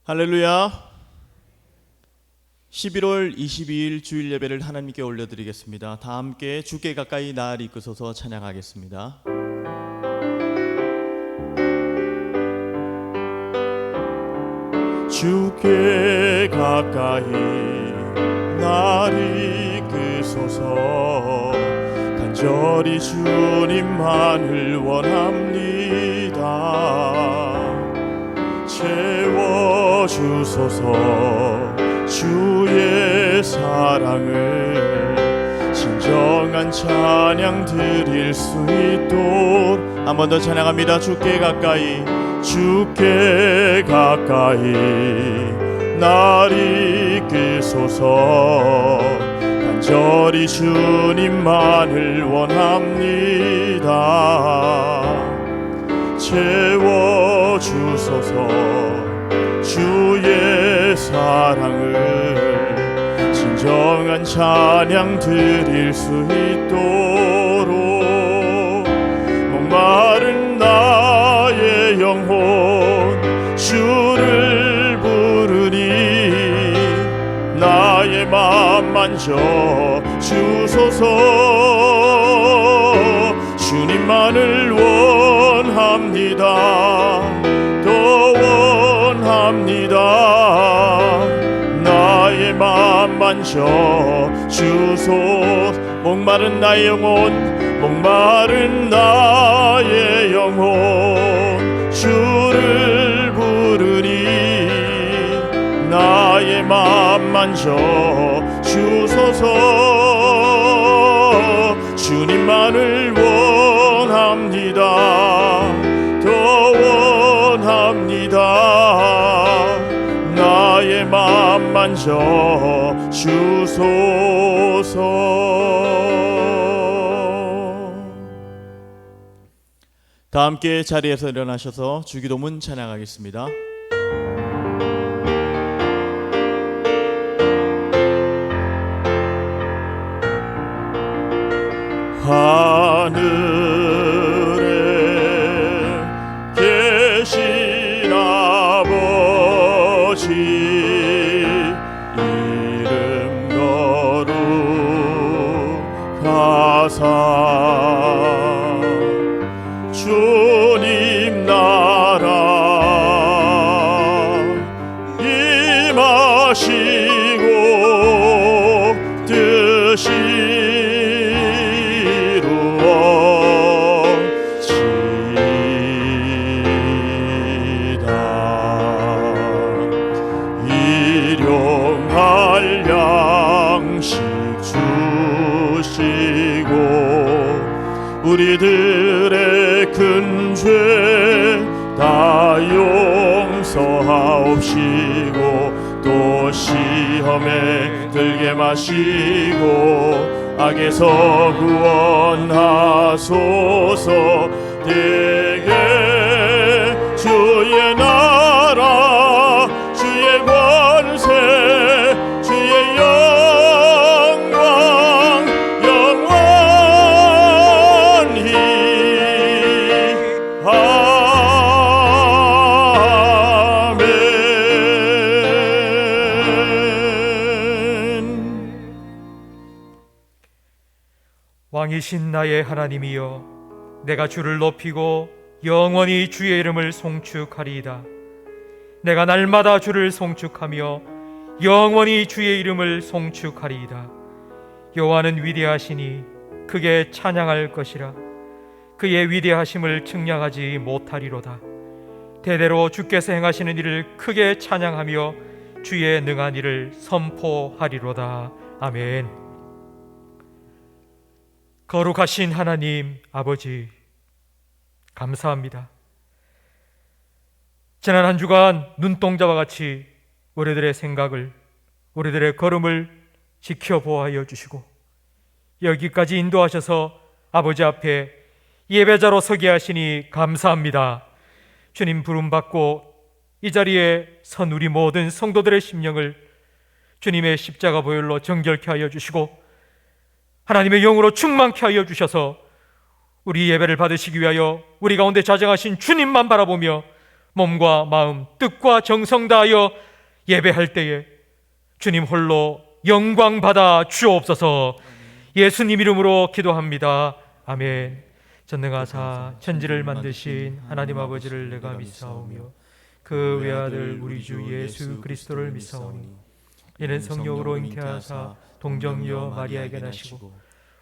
할렐루야. 11월 22일 주일 예배를 하나님께 올려드리겠습니다. 다 함께 주께 가까이 나를 이끄소서 찬양하겠습니다. 주께 가까이 나를 이끄소서 간절히 주님만을 원합니다. 채워주소서 주의 사랑을 진정한 찬양 드릴 수 있도록 한 번 더 찬양합니다. 주께 가까이 나를 이끄소서 간절히 주님만을 원합니다. 채워주소서 주의 사랑을 진정한 찬양 드릴 수 있도록 목마른 나의 영혼 주를 부르니 나의 맘 만져 주소서. 주님만을 원합니다. 더 원합니다. 나의 맘 만져 주소서. 목마른 나의 영혼, 목마른 나의 영혼 주를 부르니 나의 맘 만져 주소서. 주님만을 원합니다. 더 원합니다. 나의 맘 만져 주소서. 다 함께 자리에서 일어나셔서 주기도문 찬양하겠습니다. 하늘에 계신 아버지 이름 거룩하사 주님 나라 임하시고 뜻이 우리들의 큰 죄 다 용서하옵시고 또 시험에 들게 마시고 악에서 구원하소서. 대개 주의 나라 주의 권세 주의 영광 영원히 아멘. 왕이신 나의 하나님이여, 내가 주를 높이고 영원히 주의 이름을 송축하리이다. 내가 날마다 주를 송축하며 영원히 주의 이름을 송축하리이다. 여호와는 위대하시니 크게 찬양할 것이라. 그의 위대하심을 측량하지 못하리로다. 대대로 주께서 행하시는 일을 크게 찬양하며 주의 능한 일을 선포하리로다. 아멘. 거룩하신 하나님 아버지, 감사합니다. 지난 한 주간 눈동자와 같이 우리들의 생각을, 우리들의 걸음을 지켜보아여 주시고 여기까지 인도하셔서 아버지 앞에 예배자로 서게 하시니 감사합니다. 주님 부름받고 이 자리에 선 우리 모든 성도들의 심령을 주님의 십자가 보혈로 정결케 하여 주시고 하나님의 영으로 충만케 하여 주셔서 우리 예배를 받으시기 위하여 우리 가운데 자정하신 주님만 바라보며 몸과 마음, 뜻과 정성 다하여 예배할 때에 주님 홀로 영광 받아 주옵소서. 예수님 이름으로 기도합니다. 아멘. 전능하사 천지를 만드신 하나님 아버지를 내가 믿사오며 그 외아들 우리 주 예수 그리스도를 믿사오니 이는 성령으로 잉태하사 동정녀 마리아에게 나시고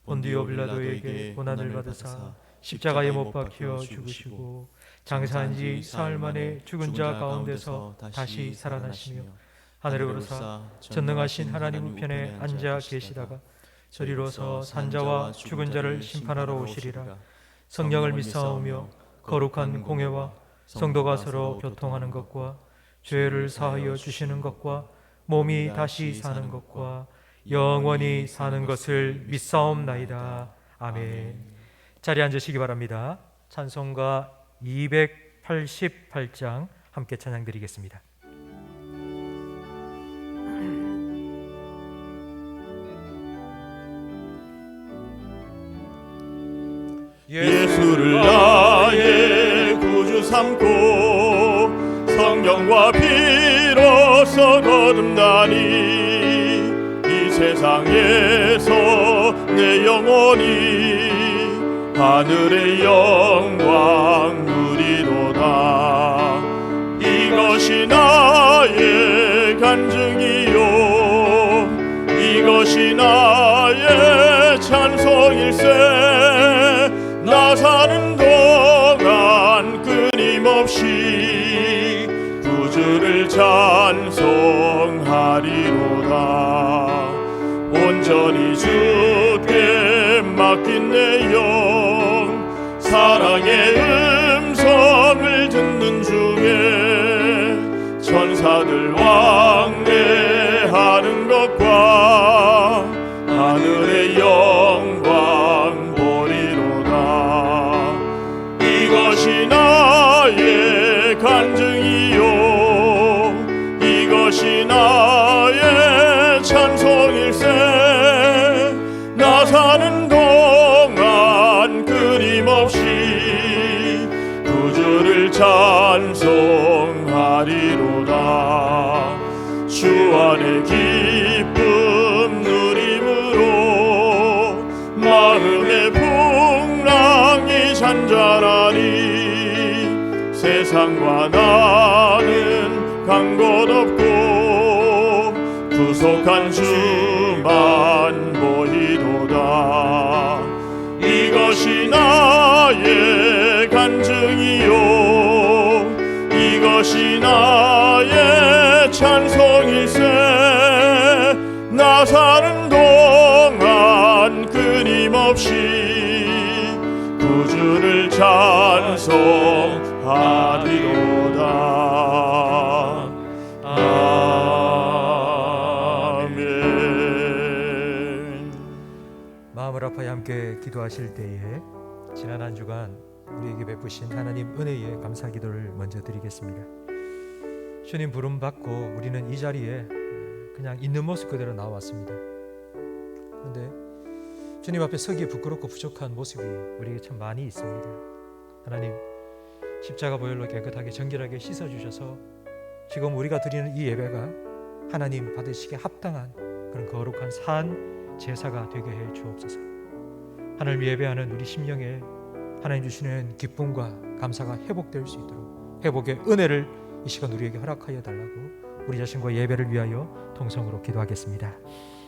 본디오 빌라도에게 고난을 받으사 십자가에 못 박혀 죽으시고 장사한 지 사흘 만에 죽은 자 가운데서 다시 살아나시며 하늘에 오르사 전능하신 하나님 우편에 앉아 계시다가 저리로서 산자와 죽은 자를 심판하러 오시리라. 성령을 믿사오며 거룩한 공회와 성도가 서로 교통하는 것과 죄를 사하여 주시는 것과 몸이 다시 사는 것과 영원히 사는 것을 믿사옵나이다. 아멘. 자리에 앉으시기 바랍니다. 찬송가 288장 함께 찬양 드리겠습니다. 예수를 나의 구주 삼고 성령과 피로써 거듭나니 이 세상에서 내 영혼이 하늘의 영광 누리도다. 이것이 나의 간증이요 이것이 나의 찬송일세. 나 사는 동안 끊임없이 구주를 찬송하리로다. 온전히 주께 맡긴 내 영 사랑의 음성을 듣는 중에 천사들 왕래하는 것과 하늘의 영광 보리로다. 이것이 나의 간증이요 이것이 나의 찬송일세. 나 사는 동안 끊임없이 구주를 찬송하리로다. 주 안에 기쁨 누림으로 마음의 풍랑이 잔잔하니 세상과 나는 간 곳 없고 구속한 주만 보이도다. 이것이 나의 간증이요 이것이 나의 찬송일세. 나 사는 동안 끊임없이 구주를 찬송하리로다. 아멘. 마음을 아파야 함께 기도하실 때에 지난 한 주간 우리에게 베푸신 하나님 은혜에 감사 기도를 먼저 드리겠습니다. 주님 부름 받고 우리는 이 자리에 그냥 있는 모습 그대로 나왔습니다. 그런데 주님 앞에 서기에 부끄럽고 부족한 모습이 우리에게 참 많이 있습니다. 하나님 십자가 보혈로 깨끗하게 정결하게 씻어주셔서 지금 우리가 드리는 이 예배가 하나님 받으시기에 합당한 그런 거룩한 산 제사가 되게 해 주옵소서. 하나님 예배하는 우리 심령에 하나님 주시는 기쁨과 감사가 회복될 수 있도록 회복의 은혜를 이 시간 우리에게 허락하여 달라고 우리 자신과 예배를 위하여 동성으로 기도하겠습니다.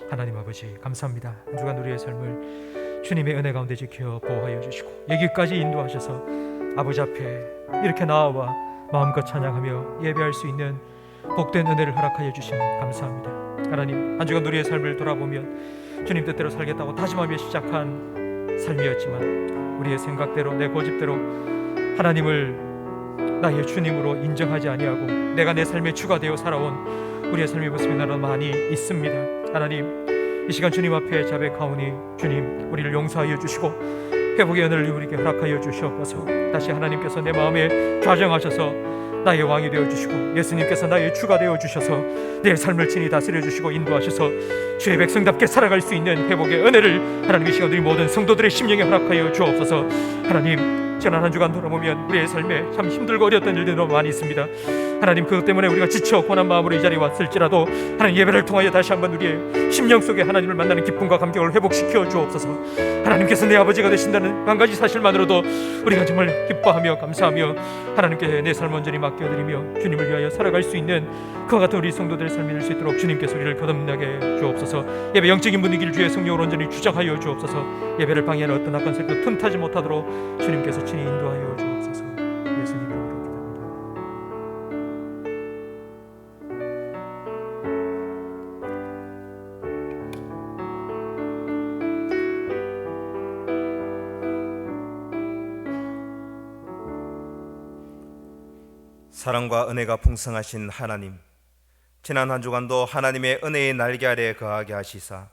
하나님 아버지 감사합니다. 한 주간 우리의 삶을 주님의 은혜 가운데 지켜 보호하여 주시고 여기까지 인도하셔서 아버지 앞에 이렇게 나와 마음껏 찬양하며 예배할 수 있는 복된 은혜를 허락하여 주시니 감사합니다. 하나님 한 주간 우리의 삶을 돌아보면 주님 뜻대로 살겠다고 다짐하며 시작한 삶이었지만 우리의 생각대로 내 고집대로 하나님을 나의 주님으로 인정하지 아니하고 내가 내 삶의 주가 되어 살아온 우리의 삶의 모습이 나로 많이 있습니다. 하나님 이 시간 주님 앞에 자백하오니 주님 우리를 용서하여 주시고 회복의 은혜를 우리에게 허락하여 주시옵소서. 다시 하나님께서 내 마음에 좌정하셔서 나의 왕이 되어주시고 예수님께서 나의 주가 되어주셔서 내 삶을 친히 다스려 주시고 인도하셔서 주의 백성답게 살아갈 수 있는 회복의 은혜를 하나님 이 시간 우리 모든 성도들의 심령에 허락하여 주옵소서. 하나님 지난 한 주간 돌아보면 우리의 삶에 참 힘들고 어려웠던 일들이 너무 많이 있습니다. 하나님, 그것 때문에 우리가 지쳐 고난 마음으로 이 자리에 왔을지라도 하나님, 예배를 통하여 다시 한번 우리의 심령 속에 하나님을 만나는 기쁨과 감격을 회복시켜 주옵소서. 하나님께서 내 아버지가 되신다는 한 가지 사실만으로도 우리가 정말 기뻐하며 감사하며 하나님께 내 삶 온전히 맡겨드리며 주님을 위하여 살아갈 수 있는 그와 같은 우리 성도들의 삶이 될 수 있도록 주님께서 우리를 거듭나게 주옵소서. 예배 영적인 분위기를 주의 성령으로 온전히 주장하여 주옵소서. 예배를 방해하는 어떤 악한 세력도 틈타지 못하도록 주님께서 친히 인도하여 주옵소서. 예수님 이름으로 기도합니다. 사랑과 은혜가 풍성하신 하나님, 지난 한 주간도 하나님의 은혜의 날개 아래 거하게 하시사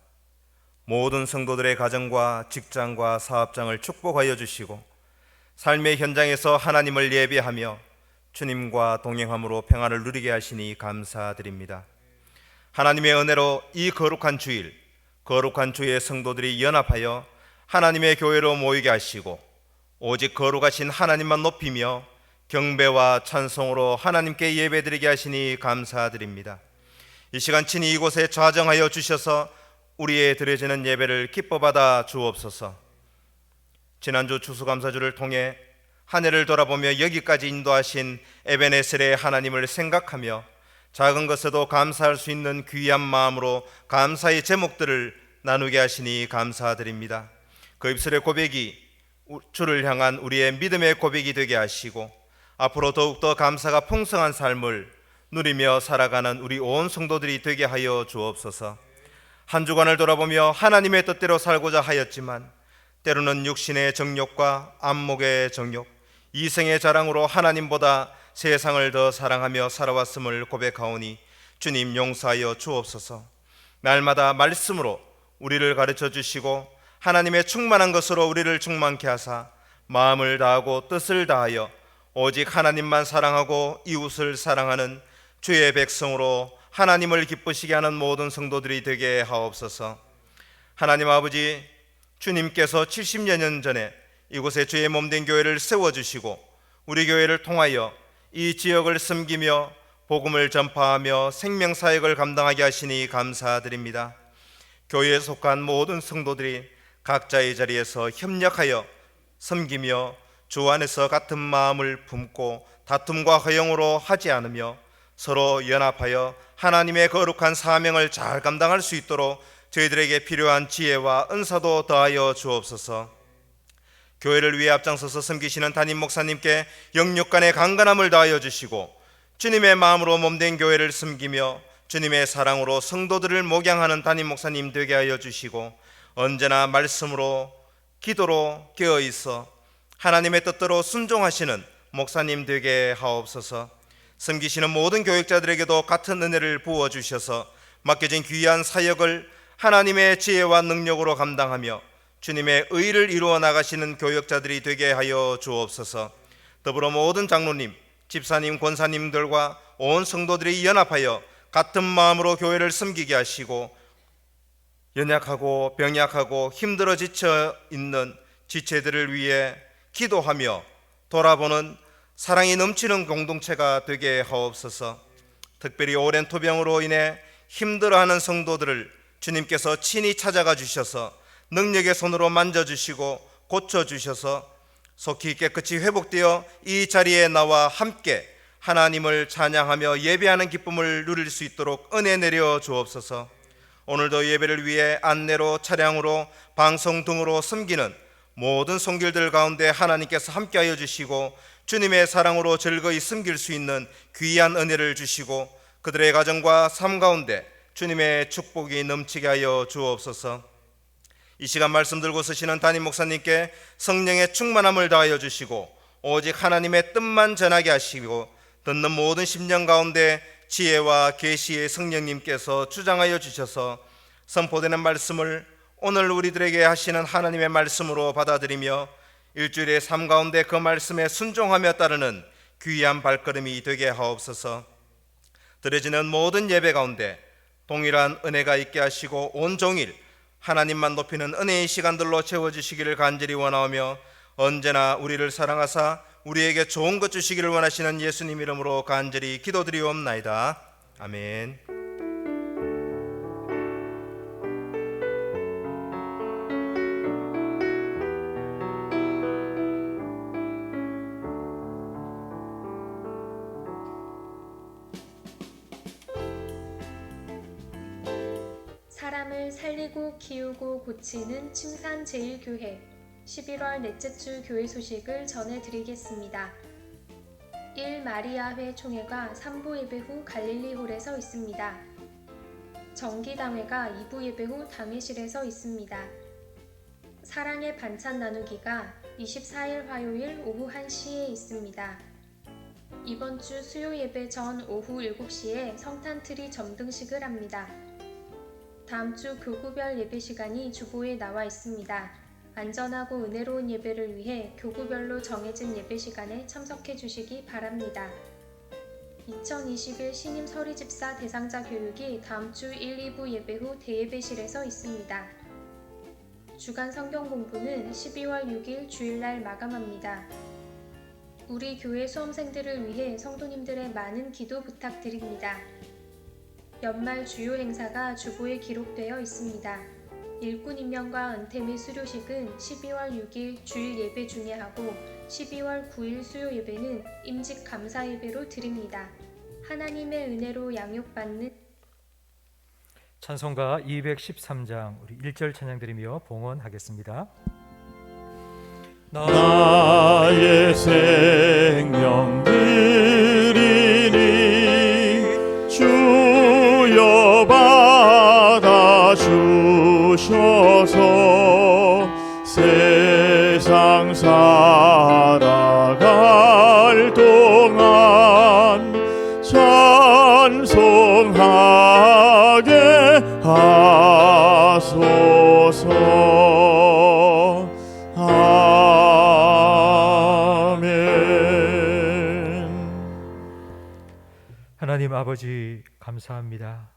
모든 성도들의 가정과 직장과 사업장을 축복하여 주시고 삶의 현장에서 하나님을 예배하며 주님과 동행함으로 평안을 누리게 하시니 감사드립니다. 하나님의 은혜로 이 거룩한 주일, 거룩한 주의 성도들이 연합하여 하나님의 교회로 모이게 하시고 오직 거룩하신 하나님만 높이며 경배와 찬송으로 하나님께 예배드리게 하시니 감사드립니다. 이 시간 친히 이곳에 좌정하여 주셔서 우리의 드려지는 예배를 기뻐 받아 주옵소서. 지난주 추수감사주를 통해 한 해를 돌아보며 여기까지 인도하신 에베네셀의 하나님을 생각하며 작은 것에도 감사할 수 있는 귀한 마음으로 감사의 제목들을 나누게 하시니 감사드립니다. 그 입술의 고백이 주를 향한 우리의 믿음의 고백이 되게 하시고 앞으로 더욱더 감사가 풍성한 삶을 누리며 살아가는 우리 온 성도들이 되게 하여 주옵소서. 한 주간을 돌아보며 하나님의 뜻대로 살고자 하였지만 때로는 육신의 정욕과 안목의 정욕, 이생의 자랑으로 하나님보다 세상을 더 사랑하며 살아왔음을 고백하오니 주님 용서하여 주옵소서. 날마다 말씀으로 우리를 가르쳐 주시고 하나님의 충만한 것으로 우리를 충만케 하사 마음을 다하고 뜻을 다하여 오직 하나님만 사랑하고 이웃을 사랑하는 주의 백성으로 하나님을 기쁘시게 하는 모든 성도들이 되게 하옵소서. 하나님 아버지, 주님께서 70여 년 전에 이곳에 주의 몸된 교회를 세워주시고 우리 교회를 통하여 이 지역을 섬기며 복음을 전파하며 생명사역을 감당하게 하시니 감사드립니다. 교회에 속한 모든 성도들이 각자의 자리에서 협력하여 섬기며 주 안에서 같은 마음을 품고 다툼과 허영으로 하지 않으며 서로 연합하여 하나님의 거룩한 사명을 잘 감당할 수 있도록 저희들에게 필요한 지혜와 은사도 더하여 주옵소서. 교회를 위해 앞장서서 섬기시는 담임 목사님께 영육간의 강건함을 더하여 주시고 주님의 마음으로 몸된 교회를 섬기며 주님의 사랑으로 성도들을 목양하는 담임 목사님 되게 하여 주시고 언제나 말씀으로 기도로 깨어있어 하나님의 뜻대로 순종하시는 목사님 되게 하옵소서. 섬기시는 모든 교역자들에게도 같은 은혜를 부어주셔서 맡겨진 귀한 사역을 하나님의 지혜와 능력으로 감당하며 주님의 의를 이루어 나가시는 교역자들이 되게 하여 주옵소서. 더불어 모든 장로님, 집사님, 권사님들과 온 성도들이 연합하여 같은 마음으로 교회를 섬기게 하시고 연약하고 병약하고 힘들어 지쳐 있는 지체들을 위해 기도하며 돌아보는 사랑이 넘치는 공동체가 되게 하옵소서. 특별히 오랜 토병으로 인해 힘들어하는 성도들을 주님께서 친히 찾아가 주셔서 능력의 손으로 만져주시고 고쳐주셔서 속히 깨끗이 회복되어 이 자리에 나와 함께 하나님을 찬양하며 예배하는 기쁨을 누릴 수 있도록 은혜 내려 주옵소서. 오늘도 예배를 위해 안내로 차량으로 방송 등으로 섬기는 모든 손길들 가운데 하나님께서 함께하여 주시고 주님의 사랑으로 즐거이 섬길 수 있는 귀한 은혜를 주시고 그들의 가정과 삶 가운데 주님의 축복이 넘치게 하여 주옵소서. 이 시간 말씀 들고 서시는 담임 목사님께 성령의 충만함을 다하여 주시고 오직 하나님의 뜻만 전하게 하시고 듣는 모든 심령 가운데 지혜와 계시의 성령님께서 주장하여 주셔서 선포되는 말씀을 오늘 우리들에게 하시는 하나님의 말씀으로 받아들이며 일주일의 삶 가운데 그 말씀에 순종하며 따르는 귀한 발걸음이 되게 하옵소서. 드려지는 모든 예배 가운데 동일한 은혜가 있게 하시고 온종일 하나님만 높이는 은혜의 시간들로 채워주시기를 간절히 원하오며 언제나 우리를 사랑하사 우리에게 좋은 것 주시기를 원하시는 예수님 이름으로 간절히 기도드리옵나이다. 아멘. 사람을 살리고 키우고 고치는 침산제일교회 11월 넷째 주 교회 소식을 전해드리겠습니다. 1 마리아회 총회가 3부 예배 후 갈릴리홀에서 있습니다. 정기당회가 2부 예배 후 당회실에서 있습니다. 사랑의 반찬 나누기가 24일 화요일 오후 1시에 있습니다. 이번 주 수요 예배 전 오후 7시에 성탄트리 점등식을 합니다. 다음 주 교구별 예배 시간이 주보에 나와 있습니다. 안전하고 은혜로운 예배를 위해 교구별로 정해진 예배 시간에 참석해 주시기 바랍니다. 2021 신임 서리집사 대상자 교육이 다음 주 1, 2부 예배 후 대예배실에서 있습니다. 주간 성경 공부는 12월 6일 주일날 마감합니다. 우리 교회 수험생들을 위해 성도님들의 많은 기도 부탁드립니다. 연말 주요 행사가 주보에 기록되어 있습니다. 일꾼 임명과 은퇴 및 수료식은 12월 6일 주일 예배 중에 하고 12월 9일 수요 예배는 임직 감사 예배로 드립니다. 하나님의 은혜로 양육받는 찬송가 213장 우리 1절 찬양 드리며 봉헌하겠습니다. 나의 생명 드리니 주여 받아주셔서 세상 살아갈 동안 찬송하게 하소서. 아멘. 하나님 아버지 감사합니다.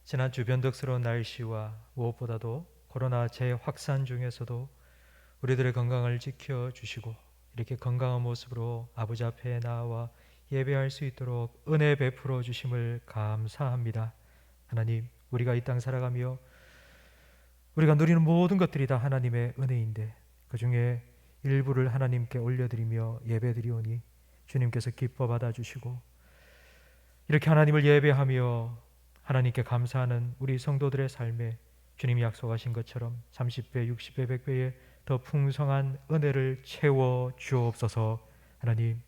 지난 주 변덕스러운 날씨와 무엇보다도 코로나 재확산 중에서도 우리들의 건강을 지켜주시고 이렇게 건강한 모습으로 아버지 앞에 나와 예배할 수 있도록 은혜 베풀어 주심을 감사합니다. 하나님, 우리가 이 땅 살아가며 우리가 누리는 모든 것들이 다 하나님의 은혜인데 그 중에 일부를 하나님께 올려드리며 예배드리오니 주님께서 기뻐 받아주시고 이렇게 하나님을 예배하며 하나님께 감사하는 우리 성도들의 삶에 주님이 약속하신 것처럼 30배, 60배, 100배의 더 풍성한 은혜를 채워 주옵소서. 하나님,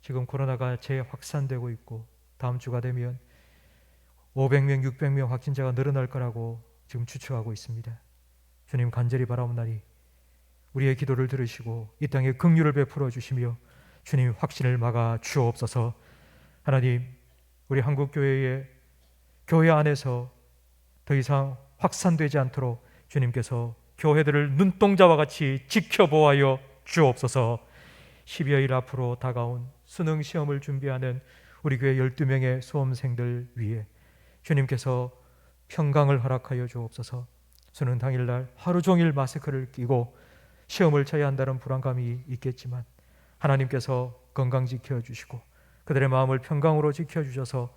지금 코로나가 재확산되고 있고 다음 주가 되면 500명, 600명 확진자가 늘어날 거라고 지금 추측하고 있습니다. 주님 간절히 바라옵나니 우리의 기도를 들으시고 이 땅에 긍휼을 베풀어 주시며 주님 확신을 막아 주옵소서. 하나님, 우리 한국교회의 교회 안에서 더 이상 확산되지 않도록 주님께서 교회들을 눈동자와 같이 지켜보아여 주옵소서. 12여일 앞으로 다가온 수능 시험을 준비하는 우리 교회 12명의 수험생들 위해 주님께서 평강을 허락하여 주옵소서. 수능 당일날 하루 종일 마스크를 끼고 시험을 쳐야 한다는 불안감이 있겠지만 하나님께서 건강 지켜주시고 그들의 마음을 평강으로 지켜주셔서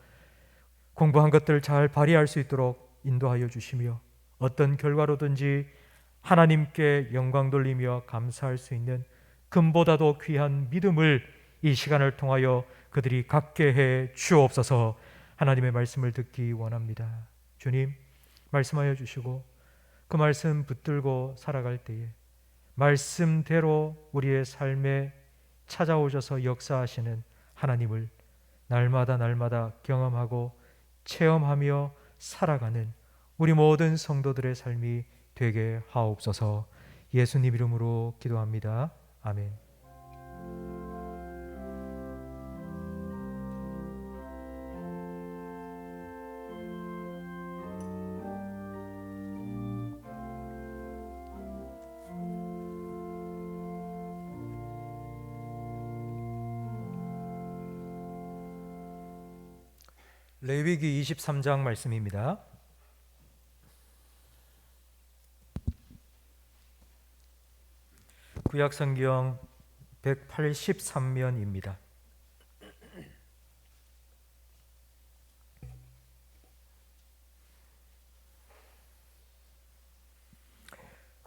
공부한 것들 잘 발휘할 수 있도록 인도하여 주시며 어떤 결과로든지 하나님께 영광 돌리며 감사할 수 있는 금보다도 귀한 믿음을 이 시간을 통하여 그들이 갖게 해 주옵소서. 하나님의 말씀을 듣기 원합니다. 주님, 말씀하여 주시고 그 말씀 붙들고 살아갈 때에 말씀대로 우리의 삶에 찾아오셔서 역사하시는 하나님을 날마다 경험하고 체험하며 살아가는 우리 모든 성도들의 삶이 되게 하옵소서. 예수님 이름으로 기도합니다. 아멘. 레위기 23장 말씀입니다. 구약성경 183면입니다.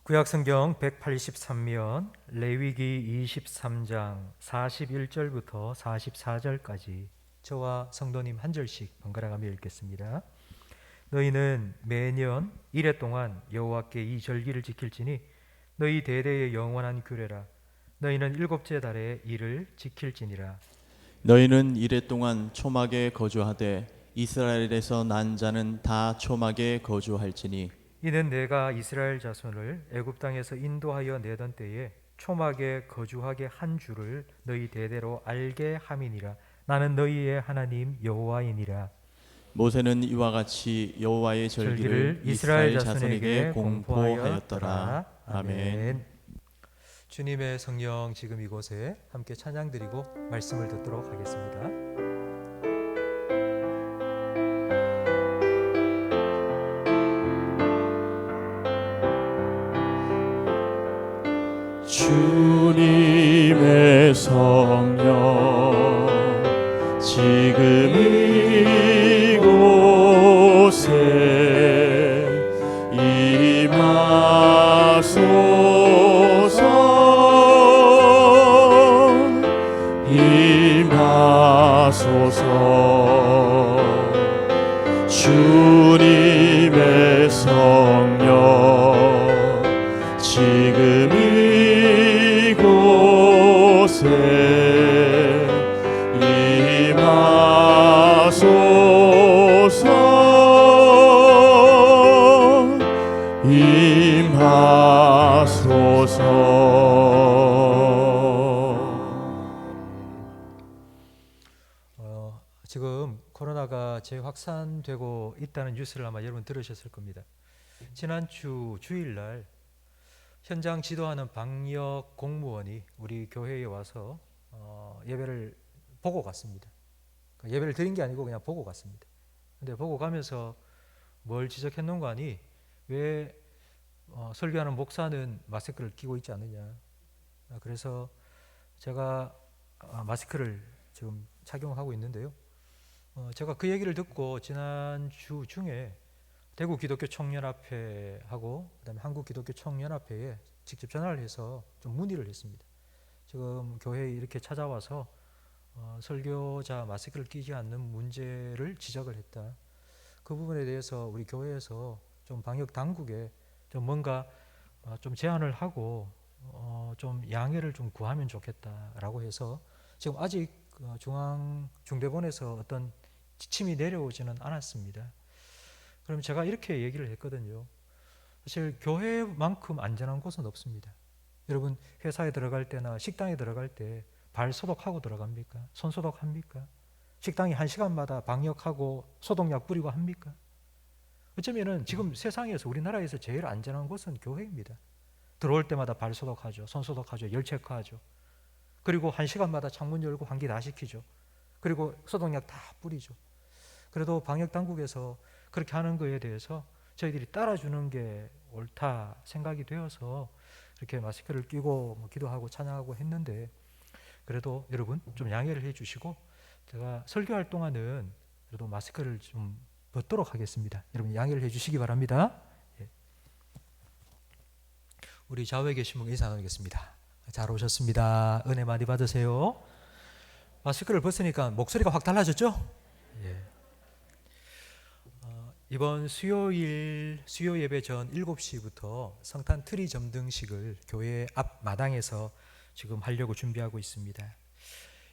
구약성경 183면 레위기 23장 41절부터 44절까지 저와 성도님 한 절씩 번갈아가며 읽겠습니다. 너희는 매년 이래 동안 여호와께 이 절기를 지킬지니 너희 대대의 영원한 규례라. 너희는 일곱째 달에 이를 지킬지니라. 너희는 이래 동안 초막에 거주하되 이스라엘에서 난 자는 다 초막에 거주할지니 이는 내가 이스라엘 자손을 애굽 땅에서 인도하여 내던 때에 초막에 거주하게 한 줄을 너희 대대로 알게 함이니라. 나는 너희의 하나님 여호와이니라. 모세는 이와 같이 여호와의 절기를 이스라엘 자손에게 공포하였더라. 아멘. 주님의 성령 지금 이곳에 함께 찬양드리고 말씀을 듣도록 하겠습니다. 주님의 성령 지금 이곳에 임하소서 임하소서 주님의 성령 지금 이곳에 임하소서 임하소서. 지금 코로나가 재확산되고 있다는 뉴스를 아마 여러분 들으셨을 겁니다. 지난 주일날 현장 지도하는 방역 공무원이 우리 교회에 와서 예배를 보고 갔습니다. 예배를 드린 게 아니고 그냥 보고 갔습니다. 근데 보고 가면서 뭘 지적했는가 하니 왜 설교하는 목사는 마스크를 끼고 있지 않느냐. 그래서 제가 마스크를 지금 착용하고 있는데요. 제가 그 얘기를 듣고 지난 주 중에 대구 기독교 청년합회하고 그다음에 한국 기독교 청년합회에 직접 전화를 해서 좀 문의를 했습니다. 지금 교회에 이렇게 찾아와서 설교자 마스크를 끼지 않는 문제를 지적을 했다. 그 부분에 대해서 우리 교회에서 좀 방역 당국에 좀 뭔가 좀 제안을 하고 좀 양해를 좀 구하면 좋겠다라고 해서 지금 아직 중앙중대본에서 어떤 지침이 내려오지는 않았습니다. 그럼 제가 이렇게 얘기를 했거든요. 사실 교회만큼 안전한 곳은 없습니다. 여러분 회사에 들어갈 때나 식당에 들어갈 때 발 소독하고 들어갑니까? 손 소독합니까? 식당이 1시간마다 방역하고 소독약 뿌리고 합니까? 어쩌면은 지금 세상에서 우리나라에서 제일 안전한 곳은 교회입니다. 들어올 때마다 발 소독하죠. 손 소독하죠. 열 체크하죠. 그리고 1시간마다 창문 열고 환기 다 시키죠. 그리고 소독약 다 뿌리죠. 그래도 방역 당국에서 그렇게 하는 거에 대해서 저희들이 따라주는 게 옳다 생각이 되어서 이렇게 마스크를 끼고 기도하고 찬양하고 했는데 그래도 여러분 좀 양해를 해주시고 제가 설교할 동안은 그래도 마스크를 좀 벗도록 하겠습니다. 여러분 양해를 해주시기 바랍니다. 예. 우리 좌우에 계신 분 인사 나누겠습니다. 잘 오셨습니다. 은혜 많이 받으세요. 마스크를 벗으니까 목소리가 확 달라졌죠? 예. 이번 수요 예배 전 7시부터 성탄 트리 점등식을 교회 앞 마당에서 지금 하려고 준비하고 있습니다.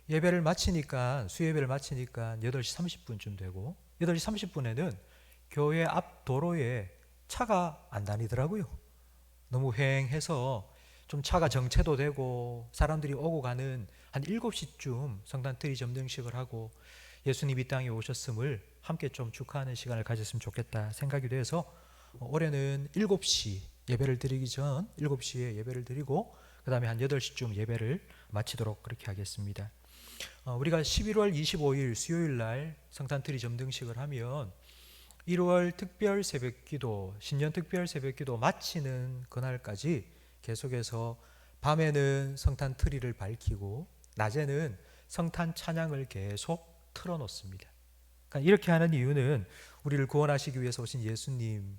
예배를 마치니까 수요 예배를 마치니까 8시 30분쯤 되고 8시 30분에는 교회 앞 도로에 차가 안 다니더라고요. 너무 휑해서 좀 차가 정체도 되고 사람들이 오고 가는 한 7시쯤 성탄 트리 점등식을 하고 예수님 이 땅에 오셨음을 함께 좀 축하하는 시간을 가졌으면 좋겠다 생각이 돼서 올해는 7시 예배를 드리기 전 7시에 예배를 드리고 그 다음에 한 8시쯤 예배를 마치도록 그렇게 하겠습니다. 우리가 11월 25일 수요일 날 성탄트리 점등식을 하면 1월 특별 새벽기도 신년 특별 새벽기도 마치는 그날까지 계속해서 밤에는 성탄 트리를 밝히고 낮에는 성탄 찬양을 계속 틀어놓습니다. 그러니까 이렇게 하는 이유는 우리를 구원하시기 위해서 오신 예수님,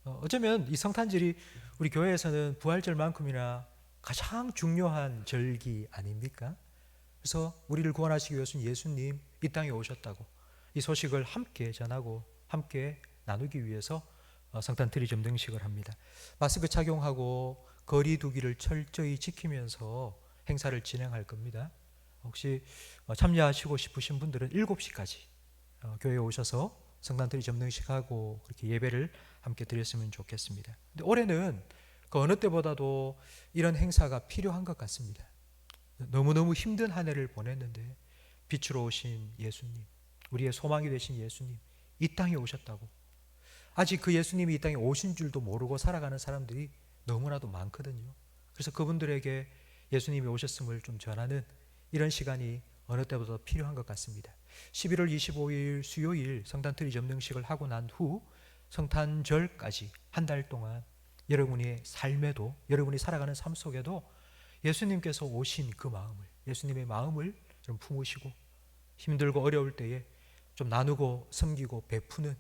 어쩌면 이 성탄절이 우리 교회에서는 부활절만큼이나 가장 중요한 절기 아닙니까? 그래서 우리를 구원하시기 위해서 오신 예수님 이 땅에 오셨다고 이 소식을 함께 전하고 함께 나누기 위해서 성탄 트리 점등식을 합니다. 마스크 착용하고 거리 두기를 철저히 지키면서 행사를 진행할 겁니다. 혹시 참여하시고 싶으신 분들은 7시까지 교회에 오셔서 성탄 트리 점등식하고 그렇게 예배를 함께 드렸으면 좋겠습니다. 근데 올해는 그 어느 때보다도 이런 행사가 필요한 것 같습니다. 너무너무 힘든 한 해를 보냈는데 빛으로 오신 예수님, 우리의 소망이 되신 예수님 이 땅에 오셨다고, 아직 그 예수님이 이 땅에 오신 줄도 모르고 살아가는 사람들이 너무나도 많거든요. 그래서 그분들에게 예수님이 오셨음을 좀 전하는 이런 시간이 어느 때보다 필요한 것 같습니다. 11월 25일 수요일 성탄 트리 점등식을 하고 난 후 성탄절까지 한 달 동안 여러분의 삶에도, 여러분이 살아가는 삶 속에도 예수님께서 오신 그 마음을, 예수님의 마음을 좀 품으시고 힘들고 어려울 때에 좀 나누고 섬기고 베푸는,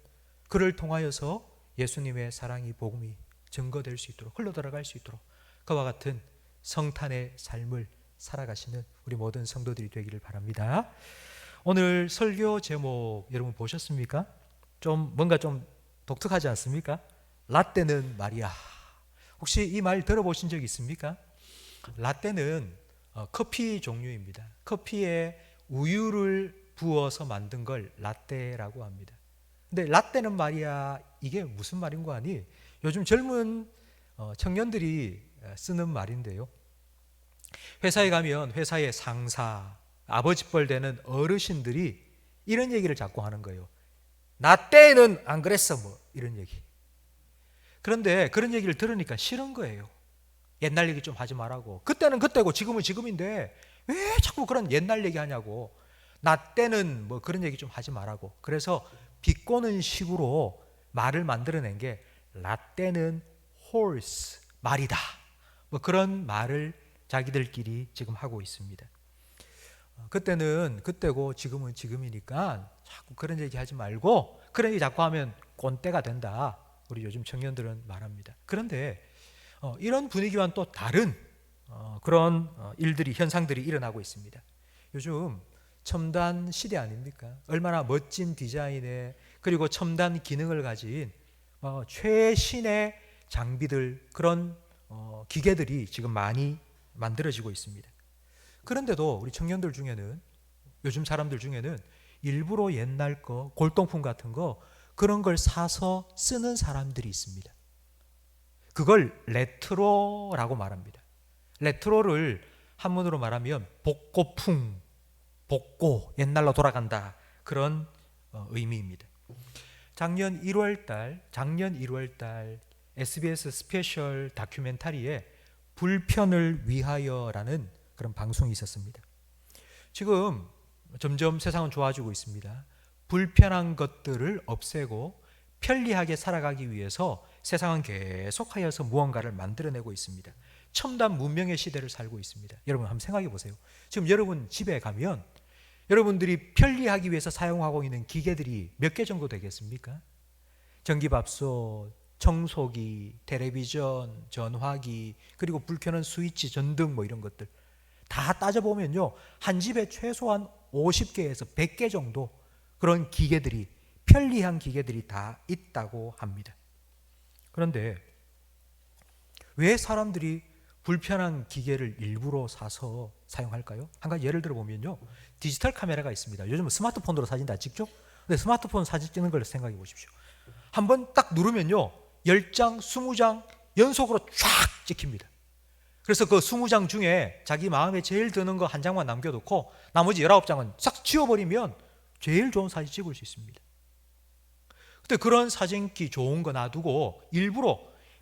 그를 통하여서 예수님의 사랑이, 복음이 증거될 수 있도록, 흘러들어갈 수 있도록 그와 같은 성탄의 삶을 살아가시는 우리 모든 성도들이 되기를 바랍니다. 오늘 설교 제목 여러분 보셨습니까? 뭔가 좀 독특하지 않습니까? 라떼는 말이야. 혹시 이 말 들어보신 적 있습니까? 라떼는 커피 종류입니다. 커피에 우유를 부어서 만든 걸 라떼라고 합니다. 근데 라떼는 말이야, 이게 무슨 말인 거 아니? 요즘 젊은 청년들이 쓰는 말인데요. 회사에 가면 회사의 상사, 아버지뻘 되는 어르신들이 이런 얘기를 자꾸 하는 거예요. 나 때는 안 그랬어, 뭐 이런 얘기. 그런데 그런 얘기를 들으니까 싫은 거예요. 옛날 얘기 좀 하지 말라고. 그때는 그때고 지금은 지금인데 왜 자꾸 그런 옛날 얘기 하냐고. 나 때는 뭐 그런 얘기 좀 하지 말라고. 그래서 비꼬는 식으로 말을 만들어낸 게 라떼는 horse, 말이다. 뭐 그런 말을 자기들끼리 지금 하고 있습니다. 그때는 그때고 지금은 지금이니까 자꾸 그런 얘기 하지 말고, 그런 얘기 자꾸 하면 꼰대가 된다. 우리 요즘 청년들은 말합니다. 그런데 이런 분위기와는 또 다른 그런 일들이, 현상들이 일어나고 있습니다. 요즘 첨단 시대 아닙니까? 얼마나 멋진 디자인에 그리고 첨단 기능을 가진 최신의 장비들, 그런 기계들이 지금 많이 만들어지고 있습니다. 그런데도 우리 청년들 중에는, 요즘 사람들 중에는 일부러 옛날 거, 골동품 같은 거, 그런 걸 사서 쓰는 사람들이 있습니다. 그걸 레트로라고 말합니다. 레트로를 한문으로 말하면 복고풍, 복고, 옛날로 돌아간다, 그런 의미입니다. 작년 1월달 SBS 스페셜 다큐멘터리에 불편을 위하여라는 그런 방송이 있었습니다. 지금 점점 세상은 좋아지고 있습니다. 불편한 것들을 없애고 편리하게 살아가기 위해서 세상은 계속하여서 무언가를 만들어내고 있습니다. 첨단 문명의 시대를 살고 있습니다. 여러분 한번 생각해 보세요. 지금 여러분 집에 가면 여러분들이 편리하기 위해서 사용하고 있는 기계들이 몇 개 정도 되겠습니까? 전기밥솥, 청소기, 텔레비전, 전화기, 그리고 불 켜는 스위치, 전등, 뭐 이런 것들 다 따져보면요, 한 집에 최소한 50개에서 100개 정도 그런 기계들이, 편리한 기계들이 다 있다고 합니다. 그런데 왜 사람들이 불편한 기계를 일부러 사서 사용할까요? 한 가지 예를 들어보면요, 디지털 카메라가 있습니다. 요즘은 스마트폰으로 사진 다 찍죠? 근데 스마트폰 사진 찍는 걸 생각해 보십시오. 한번 딱 누르면요, 10장, 20장 연속으로 쫙 찍힙니다. 그래서 그 20장 중에 자기 마음에 제일 드는 거 한 장만 남겨놓고 나머지 19장은 싹 지워버리면 제일 좋은 사진 찍을 수 있습니다. 근데 그런 사진기 좋은 거 놔두고 일부러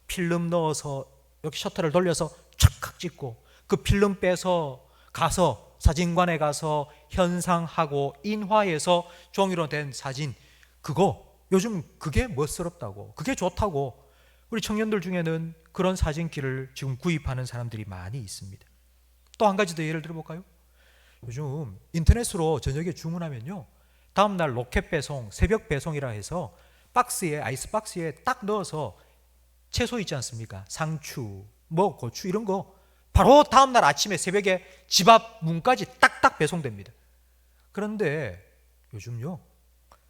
필름 넣어서 이렇게 셔터를 돌려서 촥 찍고, 그 필름 빼서 가서 사진관에 가서 현상하고 인화해서 종이로 된 사진, 그거 요즘 그게 멋스럽다고, 그게 좋다고, 우리 청년들 중에는 그런 사진기를 지금 구입하는 사람들이 많이 있습니다. 또 한 가지 더 예를 들어볼까요? 요즘 인터넷으로 저녁에 주문하면요, 다음날 로켓 배송, 새벽 배송이라 해서 박스에, 아이스박스에 딱 넣어서 채소 있지 않습니까? 상추, 뭐 고추 이런 거 바로 다음날 아침에 새벽에 집 앞 문까지 딱딱 배송됩니다. 그런데 요즘요,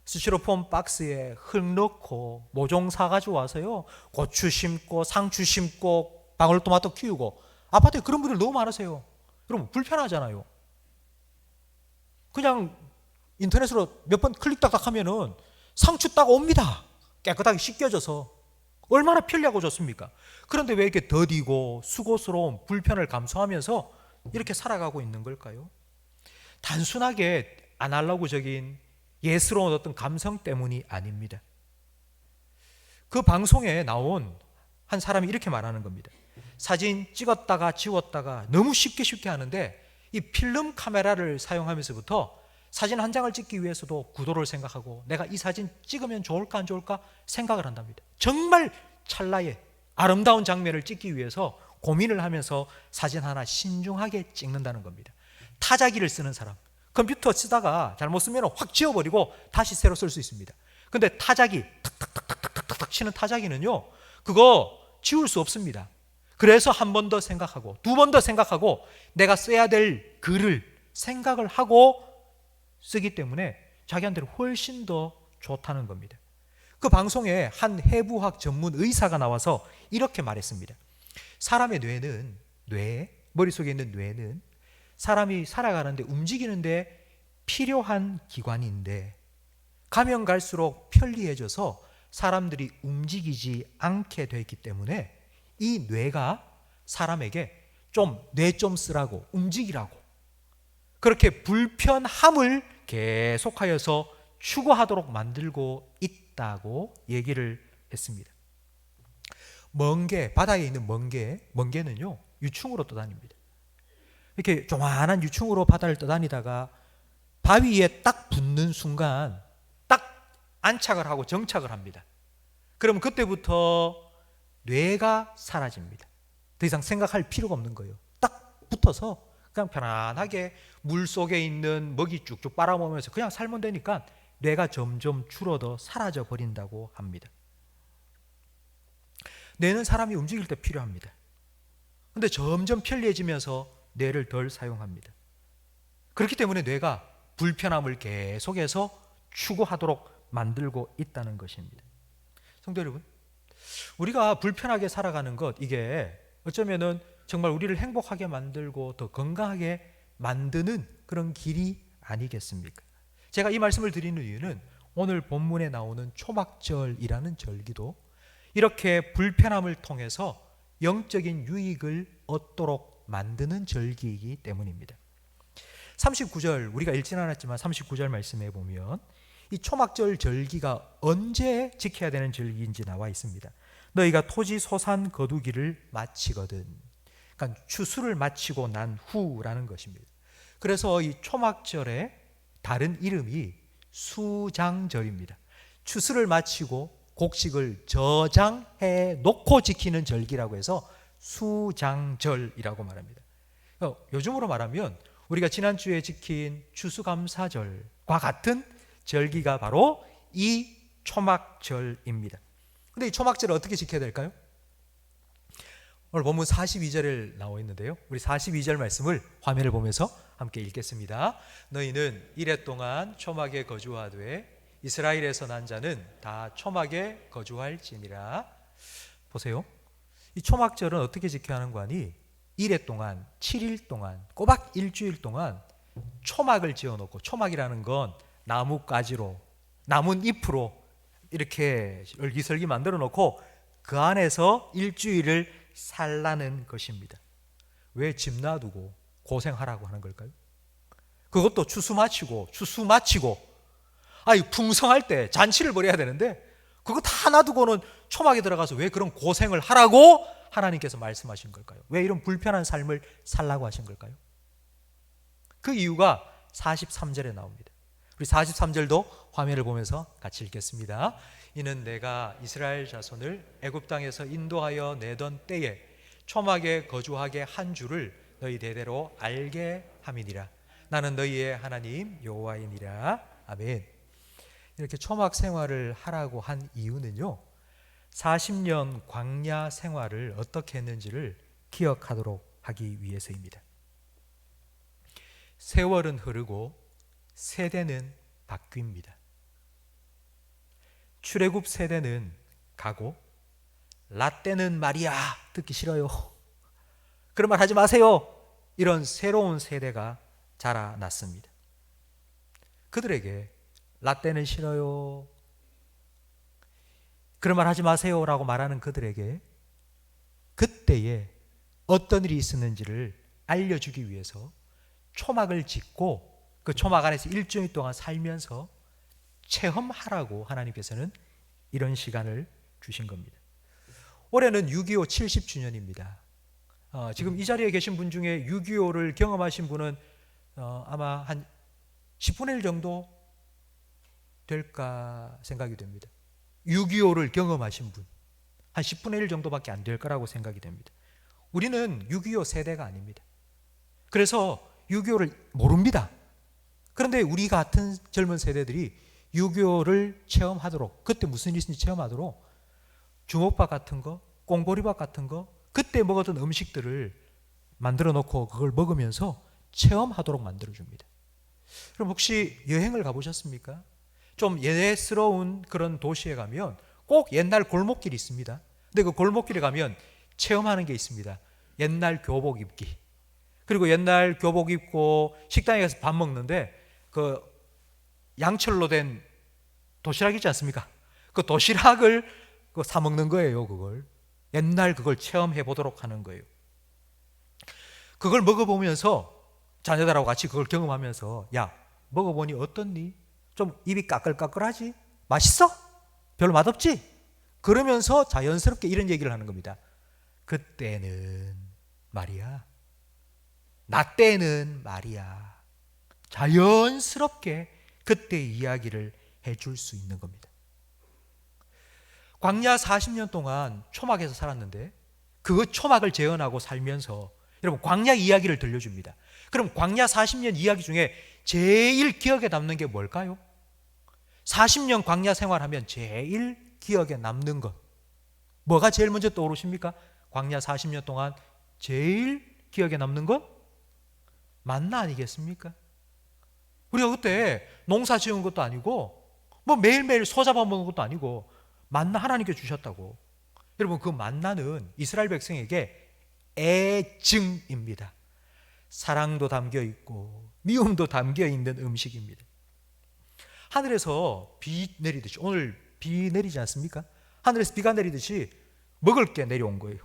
스티로폼 박스에 흙 넣고 모종 사가지고 와서요, 고추 심고 상추 심고 방울토마토 키우고, 아파트에 그런 분들 너무 많으세요. 여러분 불편하잖아요. 그냥 인터넷으로 몇 번 클릭 딱딱 하면은 상추 딱 옵니다. 깨끗하게 씻겨져서. 얼마나 편리하고 좋습니까? 그런데 왜 이렇게 더디고 수고스러운 불편을 감수하면서 이렇게 살아가고 있는 걸까요? 단순하게 아날로그적인 예스러운 어떤 감성 때문이 아닙니다. 그 방송에 나온 한 사람이 이렇게 말하는 겁니다. 사진 찍었다가 지웠다가 너무 쉽게 하는데 이 필름 카메라를 사용하면서부터 사진 한 장을 찍기 위해서도 구도를 생각하고 내가 이 사진 찍으면 좋을까 안 좋을까 생각을 한답니다. 정말 찰나의 아름다운 장면을 찍기 위해서 고민을 하면서 사진 하나 신중하게 찍는다는 겁니다. 타자기를 쓰는 사람, 컴퓨터 쓰다가 잘못 쓰면 확 지워버리고 다시 새로 쓸 수 있습니다. 근데 타자기 탁탁탁탁탁탁 치는 타자기는요, 그거 지울 수 없습니다. 그래서 한 번 더 생각하고 두 번 더 생각하고 내가 써야 될 글을 생각을 하고 쓰기 때문에 자기한테는 훨씬 더 좋다는 겁니다. 그 방송에 한 해부학 전문 의사가 나와서 이렇게 말했습니다. 사람의 뇌는, 머릿속에 있는 뇌는 사람이 살아가는데 움직이는데 필요한 기관인데 가면 갈수록 편리해져서 사람들이 움직이지 않게 되기 때문에 이 뇌가 사람에게 좀 뇌 좀 쓰라고, 움직이라고 그렇게 불편함을 계속하여서 추구하도록 만들고 있다고 얘기를 했습니다. 멍게, 바다에 있는 멍게는요, 유충으로 떠다닙니다. 이렇게 조만한 유충으로 바다를 떠다니다가 바위 위에 딱 붙는 순간 딱 안착을 하고 정착을 합니다. 그러면 그때부터 뇌가 사라집니다. 더 이상 생각할 필요가 없는 거예요. 딱 붙어서 그냥 편안하게 물 속에 있는 먹이 쭉쭉 빨아먹으면서 그냥 살면 되니까 뇌가 점점 줄어들어 사라져 버린다고 합니다. 뇌는 사람이 움직일 때 필요합니다. 그런데 점점 편리해지면서 뇌를 덜 사용합니다. 그렇기 때문에 뇌가 불편함을 계속해서 추구하도록 만들고 있다는 것입니다. 성도 여러분, 우리가 불편하게 살아가는 것, 이게 어쩌면은 정말 우리를 행복하게 만들고 더 건강하게 만드는 그런 길이 아니겠습니까? 제가 이 말씀을 드리는 이유는 오늘 본문에 나오는 초막절이라는 절기도 이렇게 불편함을 통해서 영적인 유익을 얻도록 만드는 절기이기 때문입니다. 39절, 우리가 읽진 않았지만 39절 말씀에 보면 이 초막절 절기가 언제 지켜야 되는 절기인지 나와 있습니다. 너희가 토지 소산 거두기를 마치거든. 그러니까 추수를 마치고 난 후라는 것입니다. 그래서 이 초막절의 다른 이름이 수장절입니다. 추수를 마치고 곡식을 저장해 놓고 지키는 절기라고 해서 수장절이라고 말합니다. 요즘으로 말하면 우리가 지난주에 지킨 추수감사절과 같은 절기가 바로 이 초막절입니다. 근데 이 초막절을 어떻게 지켜야 될까요? 오늘 본문 42절에 나와 있는데요, 우리 42절 말씀을 화면을 보면서 함께 읽겠습니다. 너희는 이레 동안 초막에 거주하되 이스라엘에서 난 자는 다 초막에 거주할지니라. 보세요, 이 초막절은 어떻게 지켜야 하는 거니? 이레 동안, 7일 동안, 꼬박 일주일 동안 초막을 지어놓고, 초막이라는 건 나뭇가지로, 나뭇잎으로 이렇게 얼기설기 만들어 놓고 그 안에서 일주일을 살라는 것입니다. 왜 집 놔두고 고생하라고 하는 걸까요? 그것도 추수 마치고 풍성할 때 잔치를 벌여야 되는데 그거 다 놔두고는 초막에 들어가서 왜 그런 고생을 하라고 하나님께서 말씀하신 걸까요? 왜 이런 불편한 삶을 살라고 하신 걸까요? 그 이유가 43절에 나옵니다. 우리 43절도 화면을 보면서 같이 읽겠습니다. 이는 내가 이스라엘 자손을 애굽 땅에서 인도하여 내던 때에 초막에 거주하게 한 줄을 너희 대대로 알게 함이니라. 나는 너희의 하나님 여호와이니라. 아멘. 이렇게 초막 생활을 하라고 한 이유는요, 40년 광야 생활을 어떻게 했는지를 기억하도록 하기 위해서입니다. 세월은 흐르고 세대는 바뀝니다. 출애굽 세대는 가고 라떼는 말이야 듣기 싫어요, 그런 말 하지 마세요, 이런 새로운 세대가 자라났습니다. 그들에게 라떼는 싫어요, 그런 말 하지 마세요 라고 말하는 그들에게 그때에 어떤 일이 있었는지를 알려주기 위해서 초막을 짓고 그 초막 안에서 일주일 동안 살면서 체험하라고 하나님께서는 이런 시간을 주신 겁니다. 올해는 6.25 70주년입니다. 지금 이 자리에 계신 분 중에 6.25를 경험하신 분은 아마 한 10분의 1 정도 될까 생각이 됩니다. 6.25를 경험하신 분 한 10분의 1 정도밖에 안 될 거라고 생각이 됩니다. 우리는 6.25 세대가 아닙니다. 그래서 6.25를 모릅니다. 그런데 우리 같은 젊은 세대들이 6.25를 체험하도록, 그때 무슨 일이 있는지 체험하도록 주먹밥 같은 거, 꽁보리밥 같은 거, 그때 먹었던 음식들을 만들어 놓고 그걸 먹으면서 체험하도록 만들어줍니다. 그럼 혹시 여행을 가보셨습니까? 좀 예스러운 그런 도시에 가면 꼭 옛날 골목길이 있습니다. 근데 그 골목길에 가면 체험하는 게 있습니다. 옛날 교복 입기. 그리고 옛날 교복 입고 식당에 가서 밥 먹는데 그 양철로 된 도시락 있지 않습니까? 그 도시락을 사 먹는 거예요. 그걸 옛날 그걸 체험해 보도록 하는 거예요. 그걸 먹어보면서 자녀들하고 같이 그걸 경험하면서, 야, 먹어보니 어떻니? 좀 입이 까끌까끌하지? 맛있어? 별로 맛없지? 그러면서 자연스럽게 이런 얘기를 하는 겁니다. 그때는 말이야, 나 때는 말이야. 자연스럽게 그때 이야기를 해줄 수 있는 겁니다. 광야 40년 동안 초막에서 살았는데 그 초막을 재현하고 살면서 여러분 광야 이야기를 들려줍니다. 그럼 광야 40년 이야기 중에 제일 기억에 남는 게 뭘까요? 40년 광야 생활하면 제일 기억에 남는 것, 뭐가 제일 먼저 떠오르십니까? 광야 40년 동안 제일 기억에 남는 것? 만나 아니겠습니까? 우리가 그때 농사 지은 것도 아니고 뭐 매일매일 소 잡아먹는 것도 아니고 만나 하나님께 주셨다고. 여러분 그 만나는 이스라엘 백성에게 애증입니다. 사랑도 담겨 있고 미움도 담겨 있는 음식입니다. 하늘에서 비 내리듯이, 오늘 비 내리지 않습니까? 하늘에서 비가 내리듯이 먹을 게 내려온 거예요.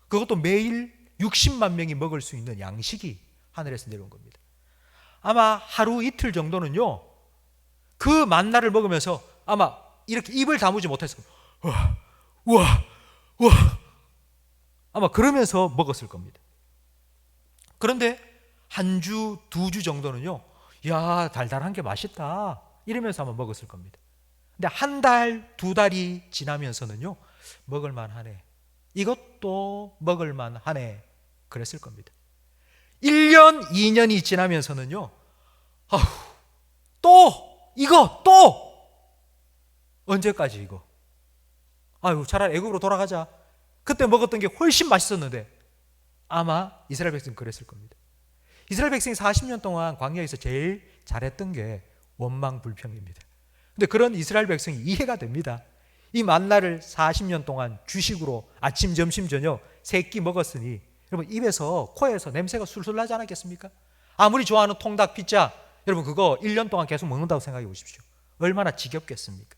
그것도 매일 60만 명이 먹을 수 있는 양식이 하늘에서 내려온 겁니다. 아마 하루 이틀 정도는요 그 만나를 먹으면서 아마 이렇게 입을 다무지 못했을 겁니다. 우와 아마 그러면서 먹었을 겁니다. 그런데 한 주, 두 주 정도는요, 야, 달달한 게 맛있다 이러면서 아마 먹었을 겁니다. 근데 한 달, 두 달이 지나면서는요, 먹을만 하네, 이것도 먹을만 하네, 그랬을 겁니다. 1년, 2년이 지나면서는요, 아휴, 또 이거 또 언제까지 이거? 아유, 차라리 애굽으로 돌아가자. 그때 먹었던 게 훨씬 맛있었는데. 아마 이스라엘 백성은 그랬을 겁니다. 이스라엘 백성이 40년 동안 광야에서 제일 잘했던 게 원망불평입니다. 근데 그런 이스라엘 백성이 이해가 됩니다. 이 만나를 40년 동안 주식으로 아침, 점심, 저녁 세 끼 먹었으니 여러분 입에서, 코에서 냄새가 술술 나지 않았겠습니까? 아무리 좋아하는 통닭, 피자, 여러분 그거 1년 동안 계속 먹는다고 생각해 보십시오. 얼마나 지겹겠습니까?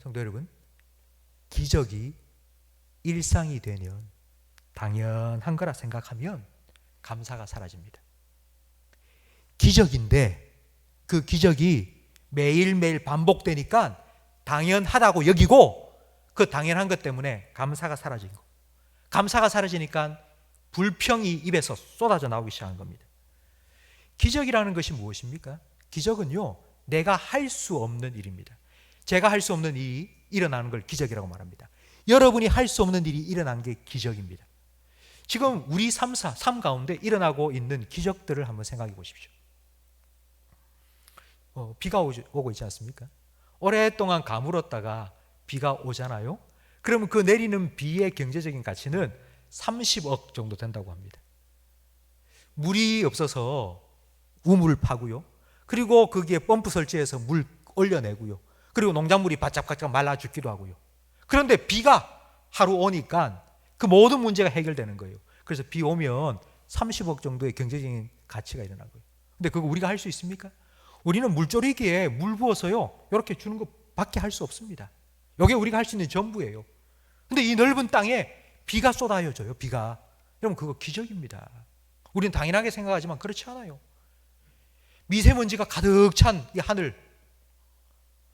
성도 여러분, 기적이 일상이 되면 당연한 거라 생각하면 감사가 사라집니다. 기적인데 그 기적이 매일매일 반복되니까 당연하다고 여기고 그 당연한 것 때문에 감사가 사라진 거. 감사가 사라지니까 불평이 입에서 쏟아져 나오기 시작한 겁니다. 기적이라는 것이 무엇입니까? 기적은요, 내가 할 수 없는 일입니다. 제가 할 수 없는 일이 일어나는 걸 기적이라고 말합니다. 여러분이 할 수 없는 일이 일어난 게 기적입니다. 지금 우리 삶 가운데 일어나고 있는 기적들을 한번 생각해 보십시오. 비가 오고 있지 않습니까? 오랫동안 가물었다가 비가 오잖아요. 그러면 그 내리는 비의 경제적인 가치는 30억 정도 된다고 합니다. 물이 없어서 우물을 파고요. 그리고 거기에 펌프 설치해서 물 올려내고요. 그리고 농작물이 바짝바짝 말라 죽기도 하고요. 그런데 비가 하루 오니까 그 모든 문제가 해결되는 거예요. 그래서 비 오면 30억 정도의 경제적인 가치가 일어나고요. 근데 그거 우리가 할 수 있습니까? 우리는 물조리기에 물 부어서요, 이렇게 주는 것밖에 할 수 없습니다. 이게 우리가 할 수 있는 전부예요. 근데 이 넓은 땅에 비가 쏟아져요, 비가. 여러분, 그거 기적입니다. 우리는 당연하게 생각하지만 그렇지 않아요. 미세먼지가 가득 찬 이 하늘,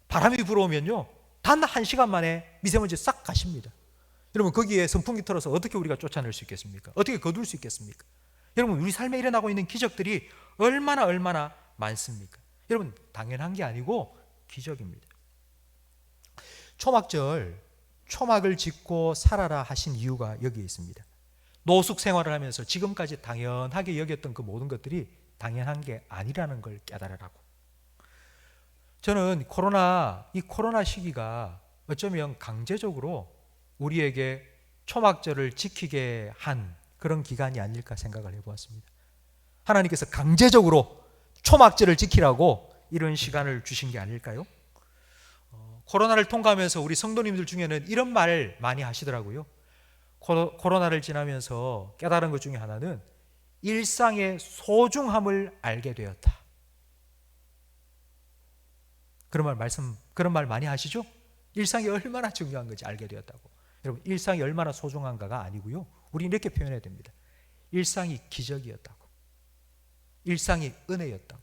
바람이 불어오면요, 단 1시간 만에 미세먼지 싹 가십니다. 여러분, 거기에 선풍기 틀어서 어떻게 우리가 쫓아낼 수 있겠습니까? 어떻게 거둘 수 있겠습니까? 여러분, 우리 삶에 일어나고 있는 기적들이 얼마나 많습니까? 여러분, 당연한 게 아니고 기적입니다. 초막절, 초막을 짓고 살아라 하신 이유가 여기에 있습니다. 노숙 생활을 하면서 지금까지 당연하게 여겼던 그 모든 것들이 당연한 게 아니라는 걸 깨달으라고. 저는 이 코로나 시기가 어쩌면 강제적으로 우리에게 초막절을 지키게 한 그런 기간이 아닐까 생각을 해보았습니다. 하나님께서 강제적으로 초막절을 지키라고 이런 시간을 주신 게 아닐까요? 코로나를 통과하면서 우리 성도님들 중에는 이런 말 많이 하시더라고요. 코로나를 지나면서 깨달은 것 중에 하나는 일상의 소중함을 알게 되었다. 그런 말 많이 하시죠? 일상이 얼마나 중요한 건지 알게 되었다고. 여러분, 일상이 얼마나 소중한가가 아니고요, 우리는 이렇게 표현해야 됩니다. 일상이 기적이었다고. 일상이 은혜였다고.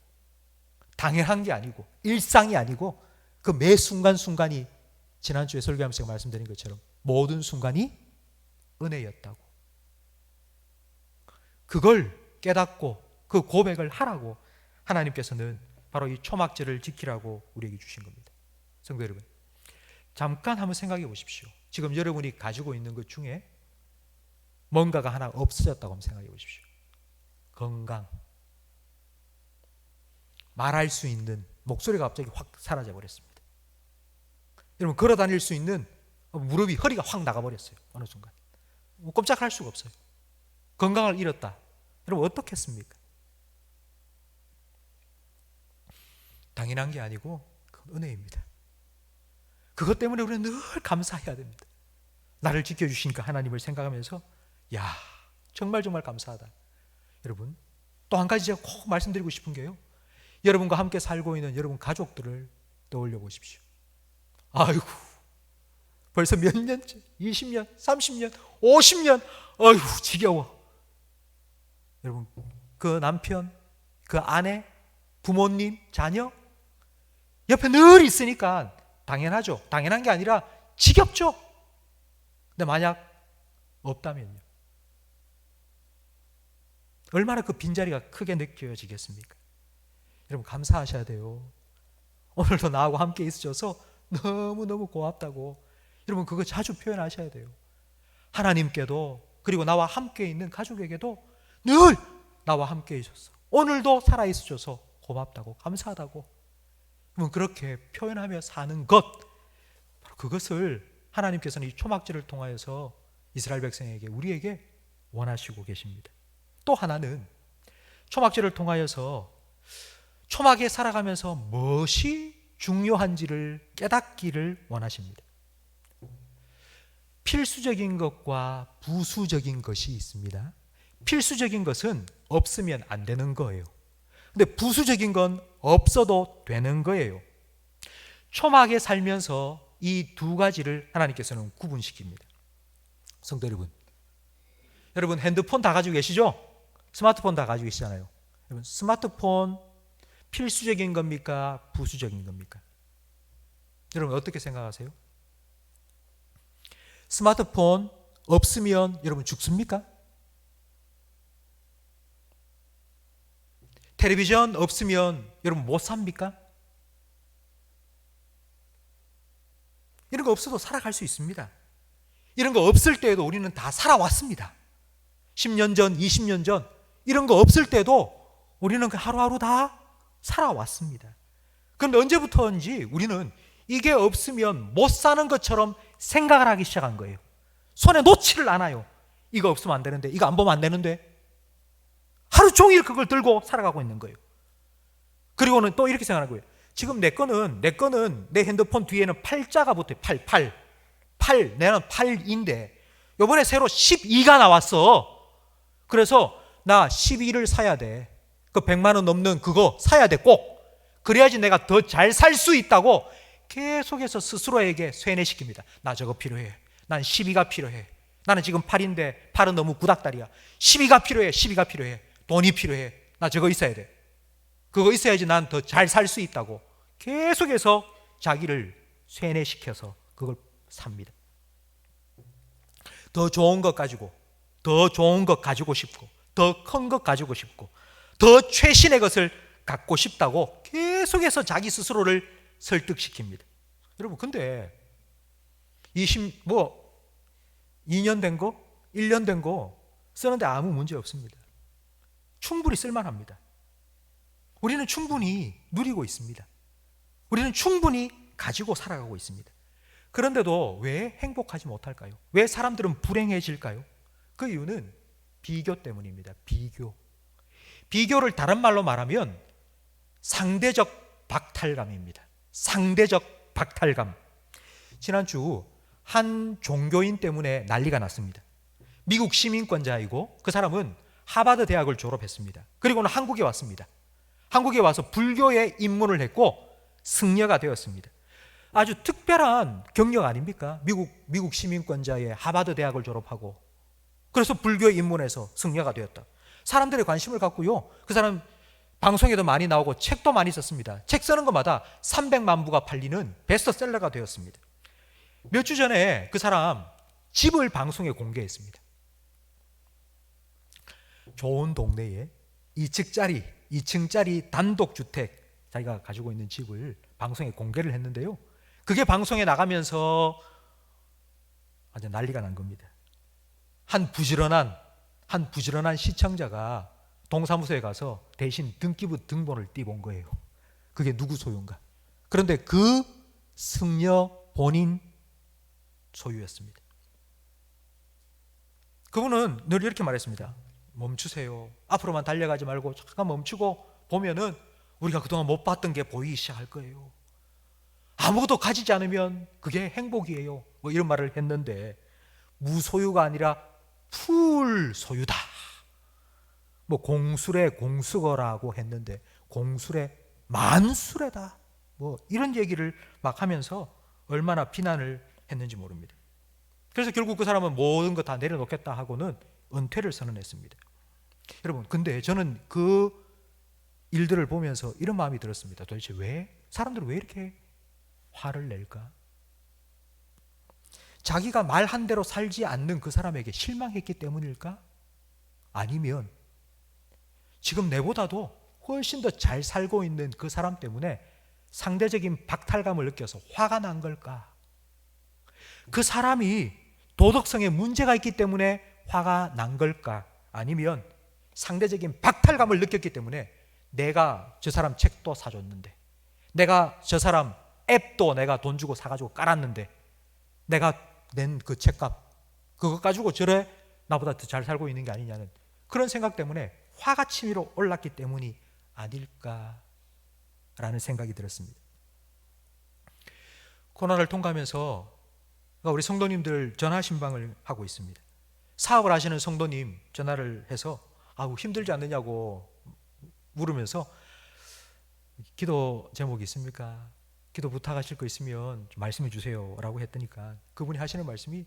당연한 게 아니고, 일상이 아니고, 그 매 순간순간이 지난주에 설교하면서 말씀드린 것처럼 모든 순간이 은혜였다고. 그걸 깨닫고 그 고백을 하라고 하나님께서는 바로 이 초막절을 지키라고 우리에게 주신 겁니다. 성도 여러분, 잠깐 한번 생각해 보십시오. 지금 여러분이 가지고 있는 것 중에 뭔가가 하나 없어졌다고 한번 생각해 보십시오. 건강, 말할 수 있는 목소리가 갑자기 확 사라져 버렸습니다. 여러분, 걸어 다닐 수 있는 무릎이, 허리가 확 나가버렸어요. 어느 순간 꼼짝할 수가 없어요. 건강을 잃었다. 여러분, 어떻겠습니까? 당연한 게 아니고 그건 은혜입니다. 그것 때문에 우리는 늘 감사해야 됩니다. 나를 지켜주시니까 하나님을 생각하면서 야, 정말 감사하다. 여러분, 또 한 가지 제가 꼭 말씀드리고 싶은 게요, 여러분과 함께 살고 있는 여러분 가족들을 떠올려 보십시오. 아이고, 벌써 몇 년째, 20년, 30년, 50년, 아이고 지겨워. 여러분, 그 남편, 그 아내, 부모님, 자녀 옆에 늘 있으니까 당연하죠. 당연한 게 아니라 지겹죠. 근데 만약 없다면요, 얼마나 그 빈자리가 크게 느껴지겠습니까? 여러분, 감사하셔야 돼요. 오늘도 나하고 함께 있으셔서 너무너무 고맙다고. 여러분, 그거 자주 표현하셔야 돼요. 하나님께도, 그리고 나와 함께 있는 가족에게도 늘 나와 함께 있어서, 오늘도 살아있으셔서 고맙다고, 감사하다고. 여러분, 그렇게 표현하며 사는 것, 바로 그것을 하나님께서는 이 초막절을 통하여서 이스라엘 백성에게, 우리에게 원하시고 계십니다. 또 하나는 초막절을 통하여서 초막에 살아가면서 무엇이 중요한지를 깨닫기를 원하십니다. 필수적인 것과 부수적인 것이 있습니다. 필수적인 것은 없으면 안 되는 거예요. 근데 부수적인 건 없어도 되는 거예요. 초막에 살면서 이 두 가지를 하나님께서는 구분시킵니다. 성도 여러분 핸드폰 다 가지고 계시죠? 스마트폰 다 가지고 계시잖아요. 여러분, 스마트폰 필수적인 겁니까? 부수적인 겁니까? 여러분, 어떻게 생각하세요? 스마트폰 없으면 여러분 죽습니까? 텔레비전 없으면 여러분 못 삽니까? 없어도 살아갈 수 있습니다. 이런 거 없을 때에도 우리는 다 살아왔습니다. 10년 전, 20년 전 이런 거 없을 때도 우리는 하루하루 다 살아왔습니다. 그런데 언제부터인지 우리는 이게 없으면 못 사는 것처럼 생각을 하기 시작한 거예요. 손에 놓지를 않아요. 이거 없으면 안 되는데, 이거 안 보면 안 되는데. 하루 종일 그걸 들고 살아가고 있는 거예요. 그리고는 또 이렇게 생각하는 거예요. 지금 내 거는 내 핸드폰 뒤에는 팔자가 붙어요. 8. 내는 8인데 요번에 새로 12가 나왔어. 그래서 나 12를 사야 돼. 그 100만 원 넘는 그거 사야 돼, 꼭. 그래야지 내가 더 잘 살 수 있다고 계속해서 스스로에게 쇠뇌시킵니다. 나 저거 필요해. 난 12가 필요해. 나는 지금 8인데 8은 너무 구닥다리야. 12가 필요해. 12가 필요해. 돈이 필요해. 나 저거 있어야 돼. 그거 있어야지 난 더 잘 살 수 있다고 계속해서 자기를 쇠뇌시켜서 그걸 삽니다. 더 좋은 것 가지고, 더 좋은 것 가지고 싶고, 더 큰 것 가지고 싶고, 더 최신의 것을 갖고 싶다고 계속해서 자기 스스로를 설득시킵니다. 여러분, 근데 2년 된 거, 1년 된 거 쓰는데 아무 문제 없습니다. 충분히 쓸만합니다. 우리는 충분히 누리고 있습니다. 우리는 충분히 가지고 살아가고 있습니다. 그런데도 왜 행복하지 못할까요? 왜 사람들은 불행해질까요? 그 이유는 비교 때문입니다. 비교를 다른 말로 말하면 상대적 박탈감입니다. 상대적 박탈감. 지난주 한 종교인 때문에 난리가 났습니다. 미국 시민권자이고 그 사람은 하버드 대학을 졸업했습니다. 그리고는 한국에 왔습니다. 한국에 와서 불교에 입문을 했고 승려가 되었습니다. 아주 특별한 경력 아닙니까? 미국 시민권자의 하버드 대학을 졸업하고 그래서 불교에 입문해서 승려가 되었다. 사람들의 관심을 갖고요. 그 사람 방송에도 많이 나오고 책도 많이 썼습니다. 책 쓰는 것마다 300만 부가 팔리는 베스트셀러가 되었습니다. 몇 주 전에 그 사람 집을 방송에 공개했습니다. 좋은 동네에 2층짜리 단독주택 자기가 가지고 있는 집을 방송에 공개를 했는데요. 그게 방송에 나가면서 아주 난리가 난 겁니다. 한 부지런한 시청자가 동사무소에 가서 대신 등기부 등본을 띄본 거예요. 그게 누구 소유인가? 그런데 그 승려 본인 소유였습니다. 그분은 늘 이렇게 말했습니다. 멈추세요. 앞으로만 달려가지 말고 잠깐 멈추고 보면은 우리가 그동안 못 봤던 게 보이기 시작할 거예요. 아무것도 가지지 않으면 그게 행복이에요. 뭐 이런 말을 했는데 무소유가 아니라 풀 소유다. 뭐 공수래 공수거라고 했는데 공수래 만수래다. 뭐 이런 얘기를 막 하면서 얼마나 비난을 했는지 모릅니다. 그래서 결국 그 사람은 모든 거 다 내려놓겠다 하고는 은퇴를 선언했습니다. 여러분, 근데 저는 그 일들을 보면서 이런 마음이 들었습니다. 도대체 사람들은 왜 이렇게 화를 낼까? 자기가 말한 대로 살지 않는 그 사람에게 실망했기 때문일까? 아니면 지금 내보다도 훨씬 더 잘 살고 있는 그 사람 때문에 상대적인 박탈감을 느껴서 화가 난 걸까? 그 사람이 도덕성에 문제가 있기 때문에 화가 난 걸까? 아니면 상대적인 박탈감을 느꼈기 때문에 내가 저 사람 책도 사줬는데, 내가 저 사람 앱도 내가 돈 주고 사가지고 깔았는데, 내가 낸 그 책값 그거 가지고 저래 나보다 더 잘 살고 있는 게 아니냐는 그런 생각 때문에 화가 치밀어 올랐기 때문이 아닐까라는 생각이 들었습니다. 코로나를 통과하면서 우리 성도님들 전화 신방을 하고 있습니다. 사업을 하시는 성도님 전화를 해서 힘들지 않느냐고 물으면서 기도 제목이 있습니까? 기도 부탁하실 거 있으면 좀 말씀해 주세요 라고 했더니까 그분이 하시는 말씀이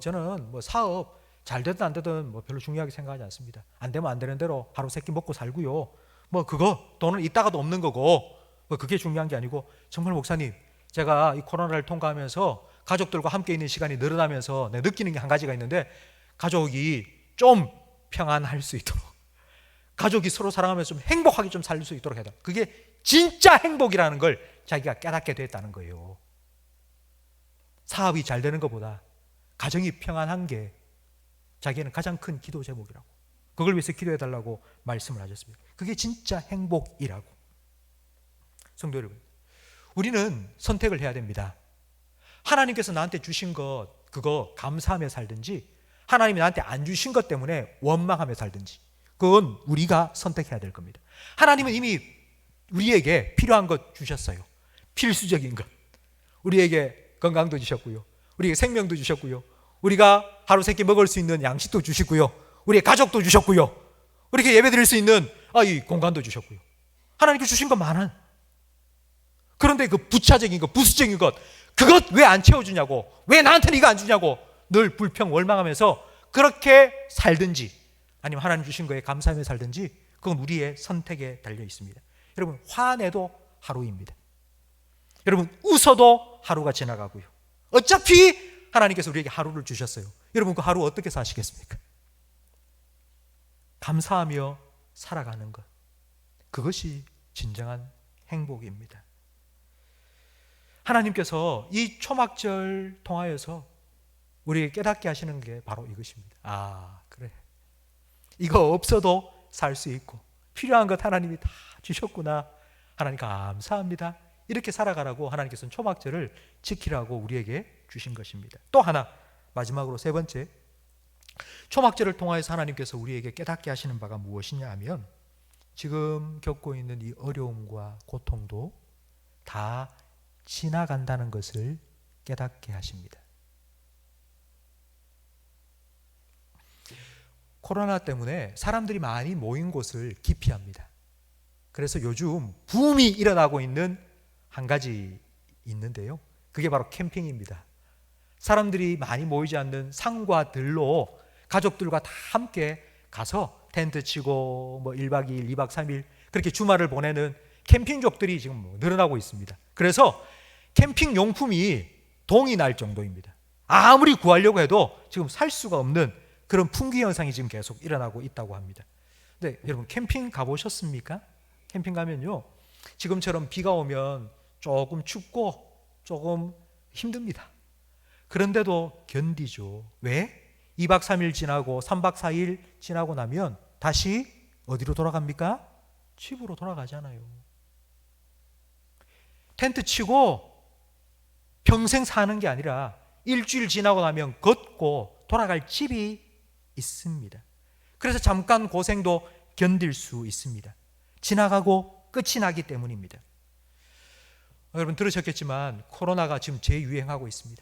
저는 뭐 사업 잘 되든 안 되든 뭐 별로 중요하게 생각하지 않습니다. 안 되면 안 되는 대로 하루 세끼 먹고 살고요. 뭐 그거 돈은 있다가도 없는 거고 뭐 그게 중요한 게 아니고, 정말 목사님 제가 이 코로나를 통과하면서 가족들과 함께 있는 시간이 늘어나면서 내가 느끼는 게 한 가지가 있는데, 가족이 좀 평안할 수 있도록, 가족이 서로 사랑하면서 좀 행복하게 좀 살 수 있도록 해라. 그게 진짜 행복이라는 걸 자기가 깨닫게 됐다는 거예요. 사업이 잘 되는 것보다 가정이 평안한 게 자기는 가장 큰 기도 제목이라고, 그걸 위해서 기도해달라고 말씀을 하셨습니다. 그게 진짜 행복이라고. 성도 여러분, 우리는 선택을 해야 됩니다. 하나님께서 나한테 주신 것 그거 감사하며 살든지, 하나님이 나한테 안 주신 것 때문에 원망하며 살든지, 그건 우리가 선택해야 될 겁니다. 하나님은 이미 우리에게 필요한 것 주셨어요. 필수적인 것. 우리에게 건강도 주셨고요, 우리에게 생명도 주셨고요, 우리가 하루 세끼 먹을 수 있는 양식도 주시고요, 우리의 가족도 주셨고요, 우리에게 예배드릴 수 있는 이 공간도 주셨고요. 하나님께 주신 것 많아. 그런데 그 부차적인 것, 부수적인 것, 그것 왜 안 채워주냐고, 왜 나한테는 이거 안 주냐고 늘 불평 원망하면서 그렇게 살든지, 아니면 하나님 주신 거에 감사하며 살든지, 그건 우리의 선택에 달려 있습니다. 여러분, 화내도 하루입니다. 여러분, 웃어도 하루가 지나가고요. 어차피 하나님께서 우리에게 하루를 주셨어요. 여러분, 그 하루 어떻게 사시겠습니까? 감사하며 살아가는 것, 그것이 진정한 행복입니다. 하나님께서 이 초막절 통하여서 우리에게 깨닫게 하시는 게 바로 이것입니다. 그래, 이거 없어도 살 수 있고 필요한 것 하나님이 다 주셨구나, 하나님 감사합니다, 이렇게 살아가라고 하나님께서는 초막절을 지키라고 우리에게 주신 것입니다. 또 하나, 마지막으로 세 번째, 초막절을 통하여서 하나님께서 우리에게 깨닫게 하시는 바가 무엇이냐 하면, 지금 겪고 있는 이 어려움과 고통도 다 지나간다는 것을 깨닫게 하십니다. 코로나 때문에 사람들이 많이 모인 곳을 기피합니다. 그래서 요즘 붐이 일어나고 있는 한 가지 있는데요, 그게 바로 캠핑입니다. 사람들이 많이 모이지 않는 산과 들로 가족들과 다 함께 가서 텐트 치고 1박 2일, 2박 3일 그렇게 주말을 보내는 캠핑족들이 지금 늘어나고 있습니다. 그래서 캠핑 용품이 동이 날 정도입니다. 아무리 구하려고 해도 지금 살 수가 없는 그런 풍기 현상이 지금 계속 일어나고 있다고 합니다. 근데 여러분, 캠핑 가보셨습니까? 캠핑 가면요, 지금처럼 비가 오면 조금 춥고 조금 힘듭니다. 그런데도 견디죠. 왜? 2박 3일 지나고 3박 4일 지나고 나면 다시 어디로 돌아갑니까? 집으로 돌아가잖아요. 텐트 치고 평생 사는 게 아니라 일주일 지나고 나면 걷고 돌아갈 집이 있습니다. 그래서 잠깐 고생도 견딜 수 있습니다. 지나가고 끝이 나기 때문입니다. 여러분 들으셨겠지만 코로나가 지금 재유행하고 있습니다.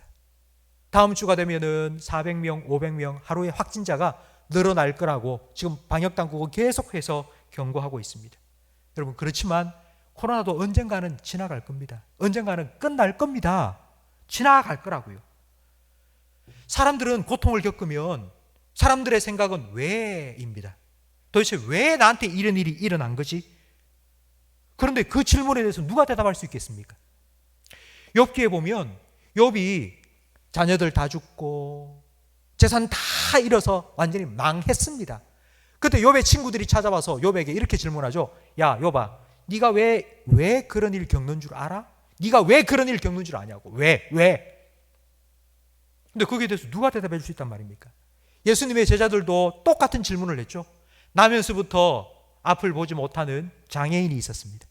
다음 주가 되면은 400명, 500명 하루에 확진자가 늘어날 거라고 지금 방역당국은 계속해서 경고하고 있습니다. 여러분, 그렇지만 코로나도 언젠가는 지나갈 겁니다. 언젠가는 끝날 겁니다. 지나갈 거라고요. 사람들은 고통을 겪으면 사람들의 생각은 왜입니다. 도대체 왜 나한테 이런 일이 일어난 거지? 그런데 그 질문에 대해서 누가 대답할 수 있겠습니까? 욥기에 보면 욥이 자녀들 다 죽고 재산 다 잃어서 완전히 망했습니다. 그때 욥의 친구들이 찾아와서 욥에게 이렇게 질문하죠. 야, 욥아, 네가 왜 그런 일 겪는 줄 알아? 네가 왜 그런 일 겪는 줄 아냐고. 왜? 근데 거기에 대해서 누가 대답해 줄 수 있단 말입니까? 예수님의 제자들도 똑같은 질문을 했죠. 나면서부터 앞을 보지 못하는 장애인이 있었습니다.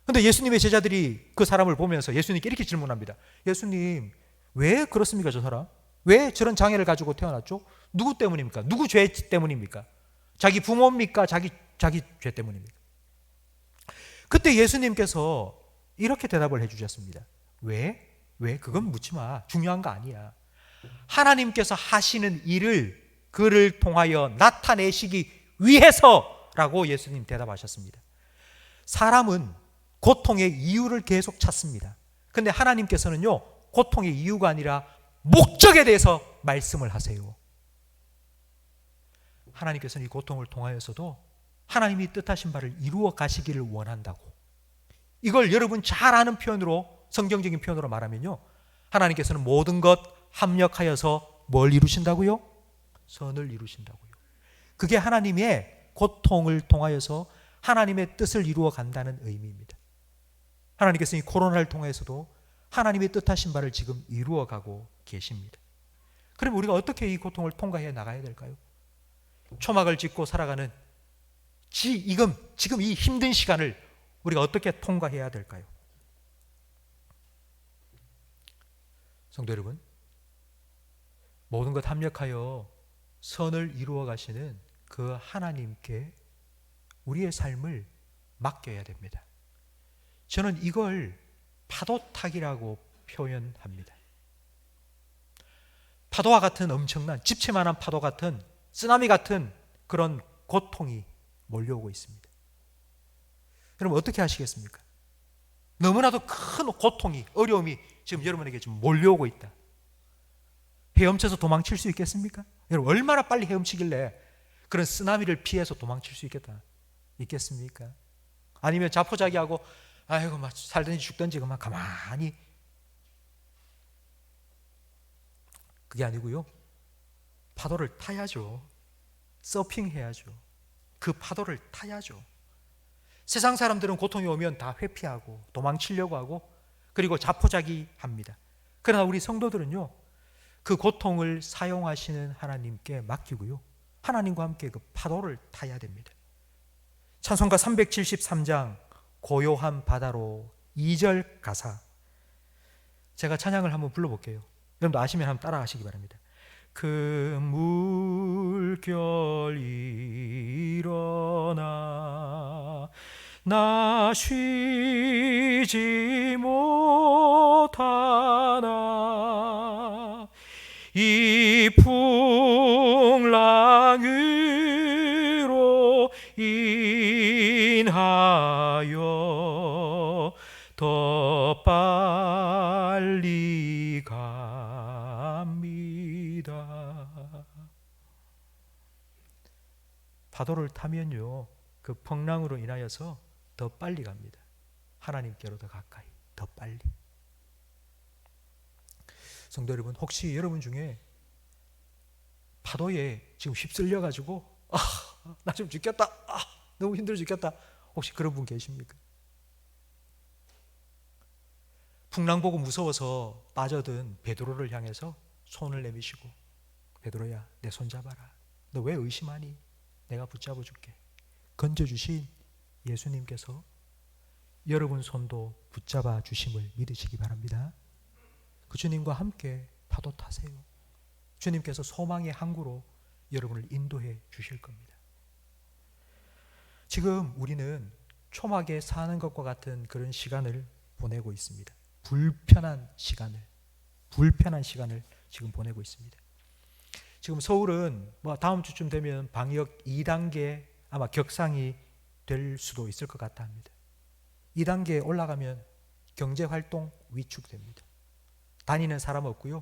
그런데 예수님의 제자들이 그 사람을 보면서 예수님께 이렇게 질문합니다. 예수님, 왜 그렇습니까, 저 사람? 왜 저런 장애를 가지고 태어났죠? 누구 때문입니까? 누구 죄 때문입니까? 자기 부모입니까? 자기 죄 때문입니까? 그때 예수님께서 이렇게 대답을 해주셨습니다. 왜? 그건 묻지 마. 중요한 거 아니야. 하나님께서 하시는 일을 그를 통하여 나타내시기 위해서라고 예수님 대답하셨습니다. 사람은 고통의 이유를 계속 찾습니다. 그런데 하나님께서는요, 고통의 이유가 아니라 목적에 대해서 말씀을 하세요. 하나님께서는 이 고통을 통하여서도 하나님이 뜻하신 바를 이루어 가시기를 원한다고. 이걸 여러분 잘 아는 표현으로, 성경적인 표현으로 말하면요, 하나님께서는 모든 것 합력하여서 뭘 이루신다고요? 선을 이루신다고요. 그게 하나님의 고통을 통하여서 하나님의 뜻을 이루어 간다는 의미입니다. 하나님께서 이 코로나를 통해서도 하나님의 뜻하신 바를 지금 이루어가고 계십니다. 그럼 우리가 어떻게 이 고통을 통과해 나가야 될까요? 초막을 짓고 살아가는 지금 이 힘든 시간을 우리가 어떻게 통과해야 될까요? 성도 여러분, 모든 것 합력하여 선을 이루어 가시는 그 하나님께 우리의 삶을 맡겨야 됩니다. 저는 이걸 파도타기라고 표현합니다. 파도와 같은 엄청난 집채만한 파도 같은 쓰나미 같은 그런 고통이 몰려오고 있습니다. 여러분 어떻게 하시겠습니까? 너무나도 큰 고통이, 어려움이 지금 여러분에게 지금 몰려오고 있다. 헤엄쳐서 도망칠 수 있겠습니까? 여러분 얼마나 빨리 헤엄치길래 그런 쓰나미를 피해서 도망칠 수 있겠습니까? 아니면 자포자기하고 아이고 막 살든지 죽든지 그만 가만히, 그게 아니고요. 파도를 타야죠. 서핑해야죠. 그 파도를 타야죠. 세상 사람들은 고통이 오면 다 회피하고 도망치려고 하고 그리고 자포자기합니다. 그러나 우리 성도들은요, 그 고통을 사용하시는 하나님께 맡기고요, 하나님과 함께 그 파도를 타야 됩니다. 찬송가 373장 고요한 바다로 2절 가사, 제가 찬양을 한번 불러볼게요. 여러분도 아시면 한번 따라하시기 바랍니다. 그 물결 일어나 나 쉬지 못하나 이 풍랑으로 인하여 더 빨리 갑니다. 파도를 타면요, 그 풍랑으로 인하여서 더 빨리 갑니다. 하나님께로 더 가까이, 더 빨리. 성도 여러분, 혹시 여러분 중에 파도에 지금 휩쓸려 가지고 나 좀 죽겠다, 너무 힘들어 죽겠다, 혹시 그런 분 계십니까? 풍랑 보고 무서워서 빠져든 베드로를 향해서 손을 내미시고, 베드로야 내 손 잡아라, 너 왜 의심하니? 내가 붙잡아 줄게. 건져주신 예수님께서 여러분 손도 붙잡아 주심을 믿으시기 바랍니다. 그 주님과 함께 파도 타세요. 주님께서 소망의 항구로 여러분을 인도해 주실 겁니다. 지금 우리는 초막에 사는 것과 같은 그런 시간을 보내고 있습니다. 불편한 시간을 지금 보내고 있습니다. 지금 서울은 다음 주쯤 되면 방역 2단계 아마 격상이 될 수도 있을 것 같아 합니다. 2단계에 올라가면 경제활동 위축됩니다. 다니는 사람 없고요,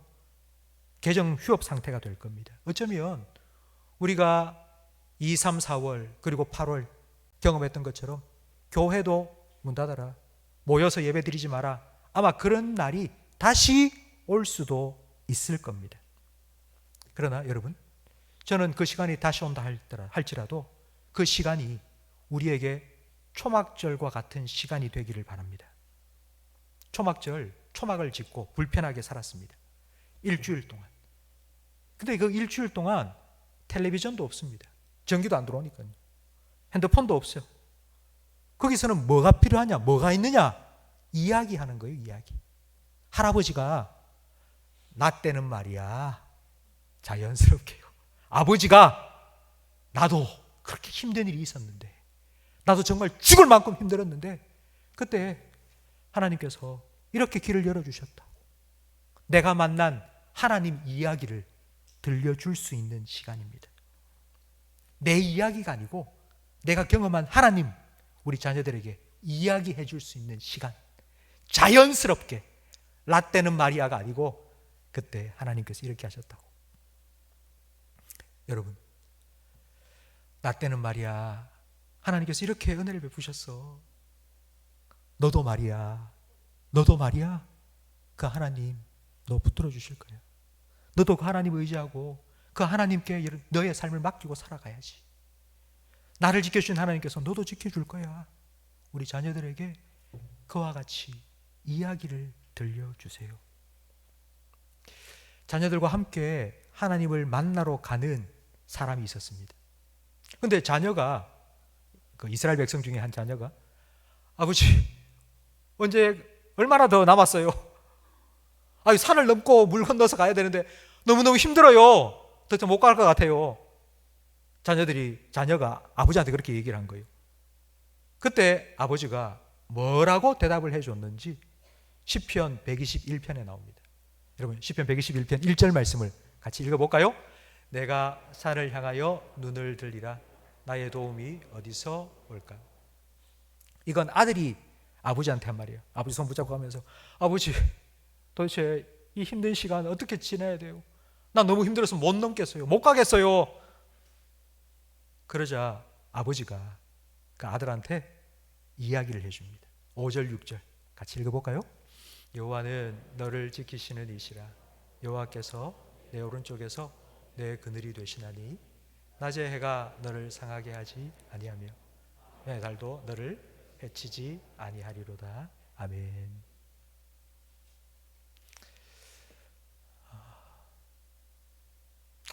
개정 휴업 상태가 될 겁니다. 어쩌면 우리가 2, 3, 4월 그리고 8월 경험했던 것처럼 교회도 문 닫아라, 모여서 예배 드리지 마라, 아마 그런 날이 다시 올 수도 있을 겁니다. 그러나 여러분, 저는 그 시간이 다시 온다 할지라도 그 시간이 우리에게 초막절과 같은 시간이 되기를 바랍니다. 초막을 짓고 불편하게 살았습니다. 일주일 동안. 근데 그 일주일 동안 텔레비전도 없습니다. 전기도 안 들어오니까요. 핸드폰도 없어요. 거기서는 뭐가 필요하냐, 뭐가 있느냐, 이야기하는 거예요. 이야기. 할아버지가 나 때는 말이야 자연스럽게요, 아버지가 나도 그렇게 힘든 일이 있었는데, 나도 정말 죽을 만큼 힘들었는데 그때 하나님께서 이렇게 길을 열어주셨다고, 내가 만난 하나님 이야기를 들려줄 수 있는 시간입니다. 내 이야기가 아니고 내가 경험한 하나님, 우리 자녀들에게 이야기해 줄 수 있는 시간, 자연스럽게. 라떼는 마리아가 아니고 그때 하나님께서 이렇게 하셨다고. 여러분, 라떼는 마리아, 하나님께서 이렇게 은혜를 베푸셨어. 너도 말이야, 그 하나님 너 붙들어 주실 거야. 너도 그 하나님 의지하고 그 하나님께 너의 삶을 맡기고 살아가야지. 나를 지켜주신 하나님께서 너도 지켜줄 거야. 우리 자녀들에게 그와 같이 이야기를 들려주세요. 자녀들과 함께 하나님을 만나러 가는 사람이 있었습니다. 근데 자녀가, 그 이스라엘 백성 중에 한 자녀가, 아버지, 얼마나 더 남았어요? 산을 넘고 물 건너서 가야 되는데 너무너무 힘들어요. 더 이상 못 갈 것 같아요. 자녀가 아버지한테 그렇게 얘기를 한 거예요. 그때 아버지가 뭐라고 대답을 해줬는지 시편 121편에 나옵니다. 여러분, 시편 121편 1절 말씀을 같이 읽어볼까요? 내가 산을 향하여 눈을 들리라. 나의 도움이 어디서 올까? 이건 아들이 아버지한테 한 말이에요. 아버지 손 붙잡고 하면서, 아버지, 도대체 이 힘든 시간 어떻게 지내야 돼요? 난 너무 힘들어서 못 넘겠어요. 못 가겠어요. 그러자 아버지가 그 아들한테 이야기를 해줍니다. 5절 6절 같이 읽어볼까요? 여호와는 너를 지키시는 이시라. 여호와께서 내 오른쪽에서 내 그늘이 되시나니 낮의 해가 너를 상하게 하지 아니하며 내 달도 너를 해치지 아니하리로다. 아멘.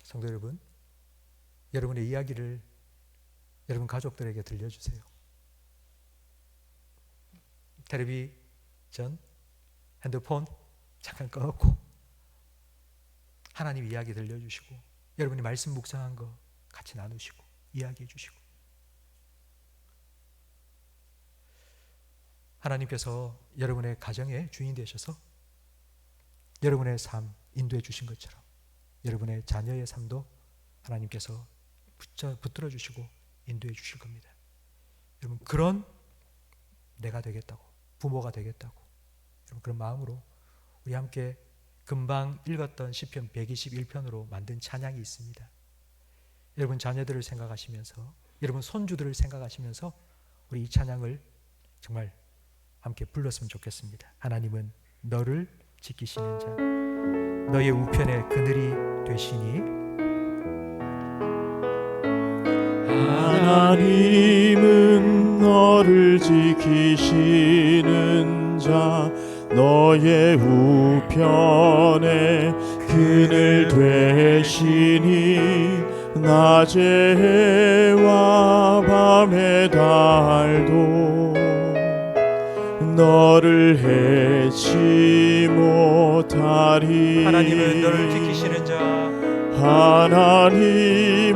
성도 여러분, 여러분의 이야기를 여러분 가족들에게 들려주세요. 텔레비전, 핸드폰 잠깐 꺼놓고 하나님 이야기 들려주시고, 여러분이 말씀 묵상한 거 같이 나누시고 이야기해 주시고, 하나님께서 여러분의 가정의 주인 되셔서 여러분의 삶 인도해 주신 것처럼 여러분의 자녀의 삶도 하나님께서 붙들어 주시고 인도해 주실 겁니다. 여러분, 그런 내가 되겠다고, 부모가 되겠다고, 여러분 그런 마음으로 우리 함께 금방 읽었던 시편 121편으로 만든 찬양이 있습니다. 여러분 자녀들을 생각하시면서, 여러분 손주들을 생각하시면서 우리 이 찬양을 정말 함께 불렀으면 좋겠습니다. 하나님은 너를 지키시는 자, 너의 우편에 그늘이 되시니, 하나님은 너를 지키시는 자, 너의 우편에 그늘 되시니, 낮의 해와 밤의 달도 너를 해치 못하리. 하나님은 너를 지키시는 자, 하나님은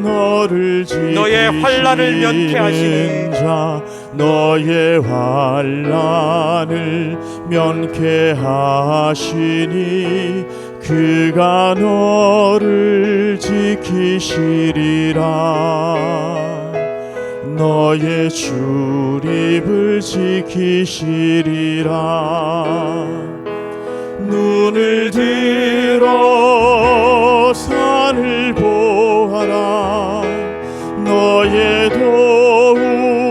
너를 지키시는 너의 환난을 면케하시니, 자, 너의 환난을 면케하시니, 그가 너를 지키시리라. 너의 출입을 지키시리라. 눈을 들어 산을 보아라. 너의 도움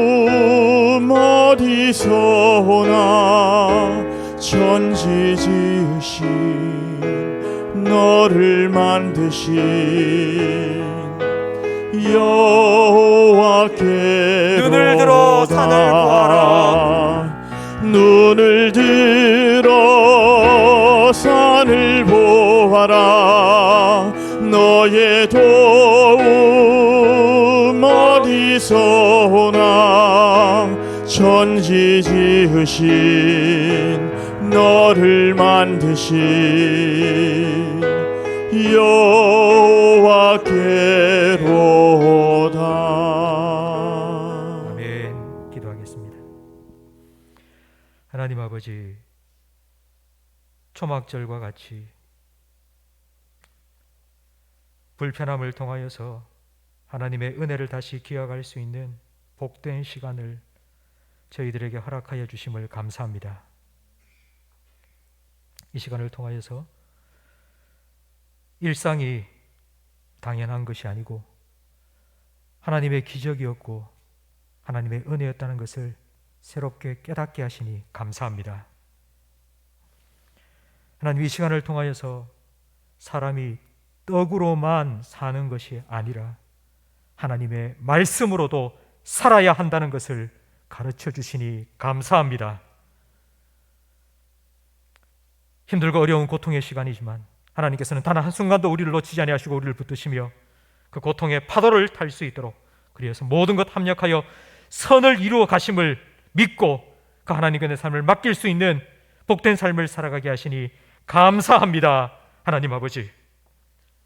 어디서 오나. 천지 지으신 너를 만드신 여호와께 눈을 들어 산을 보아라. 눈을 들어 산을 보아라. 너의 도움 어디서 오나. 천지 지으신 너를 만드신 여호와께로다. 아멘. 기도하겠습니다. 하나님 아버지, 초막절과 같이 불편함을 통하여서 하나님의 은혜를 다시 기억할 수 있는 복된 시간을 저희들에게 허락하여 주심을 감사합니다. 이 시간을 통하여서 일상이 당연한 것이 아니고 하나님의 기적이었고 하나님의 은혜였다는 것을 새롭게 깨닫게 하시니 감사합니다. 하나님, 이 시간을 통하여서 사람이 떡으로만 사는 것이 아니라 하나님의 말씀으로도 살아야 한다는 것을 가르쳐 주시니 감사합니다. 힘들고 어려운 고통의 시간이지만 하나님께서는 단 한순간도 우리를 놓치지 아니하시고 우리를 붙드시며 그 고통의 파도를 탈 수 있도록, 그래서 모든 것 합력하여 선을 이루어 가심을 믿고 그 하나님께 내 삶을 맡길 수 있는 복된 삶을 살아가게 하시니 감사합니다. 하나님 아버지,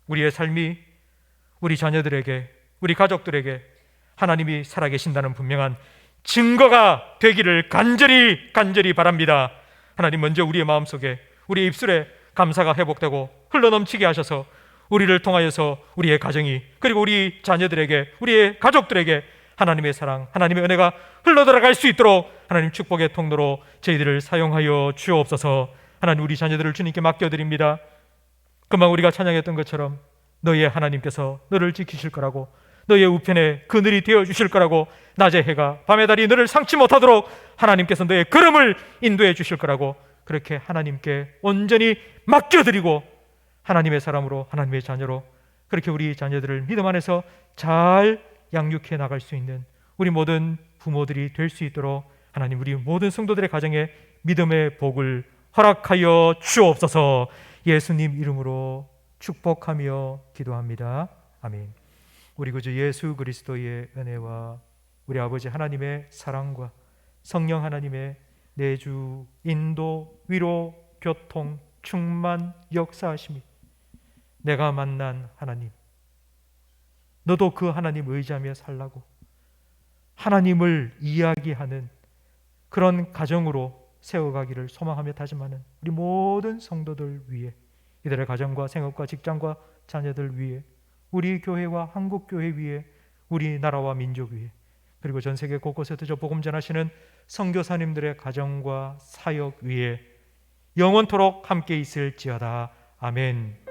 우리의 삶이 우리 자녀들에게, 우리 가족들에게 하나님이 살아계신다는 분명한 증거가 되기를 간절히 바랍니다. 하나님, 먼저 우리의 마음속에, 우리의 입술에 감사가 회복되고 흘러넘치게 하셔서 우리를 통하여서 우리의 가정이, 그리고 우리 자녀들에게, 우리의 가족들에게 하나님의 사랑, 하나님의 은혜가 흘러들어갈 수 있도록 하나님 축복의 통로로 저희들을 사용하여 주옵소서. 하나님, 우리 자녀들을 주님께 맡겨드립니다. 금방 우리가 찬양했던 것처럼 너희의 하나님께서 너를 지키실 거라고, 너희의 우편에 그늘이 되어주실 거라고, 낮의 해가 밤의 달이 너를 상치 못하도록 하나님께서 너의 걸음을 인도해 주실 거라고, 그렇게 하나님께 온전히 맡겨드리고 하나님의 사람으로, 하나님의 자녀로 그렇게 우리 자녀들을 믿음 안에서 잘 양육해 나갈 수 있는 우리 모든 부모들이 될 수 있도록 하나님, 우리 모든 성도들의 가정에 믿음의 복을 허락하여 주옵소서. 예수님 이름으로 축복하며 기도합니다. 아멘. 우리 구주 예수 그리스도의 은혜와 우리 아버지 하나님의 사랑과 성령 하나님의 내주, 인도, 위로, 교통, 충만, 역사하심이, 내가 만난 하나님, 너도 그 하나님 의지하며 살라고 하나님을 이야기하는 그런 가정으로 세워가기를 소망하며 다짐하는 우리 모든 성도들 위해, 이들의 가정과 생업과 직장과 자녀들 위해, 우리 교회와 한국교회 위해, 우리 나라와 민족 위해, 그리고 전 세계 곳곳에서 저 복음 전하시는 선교사님들의 가정과 사역 위에 영원토록 함께 있을지어다. 아멘.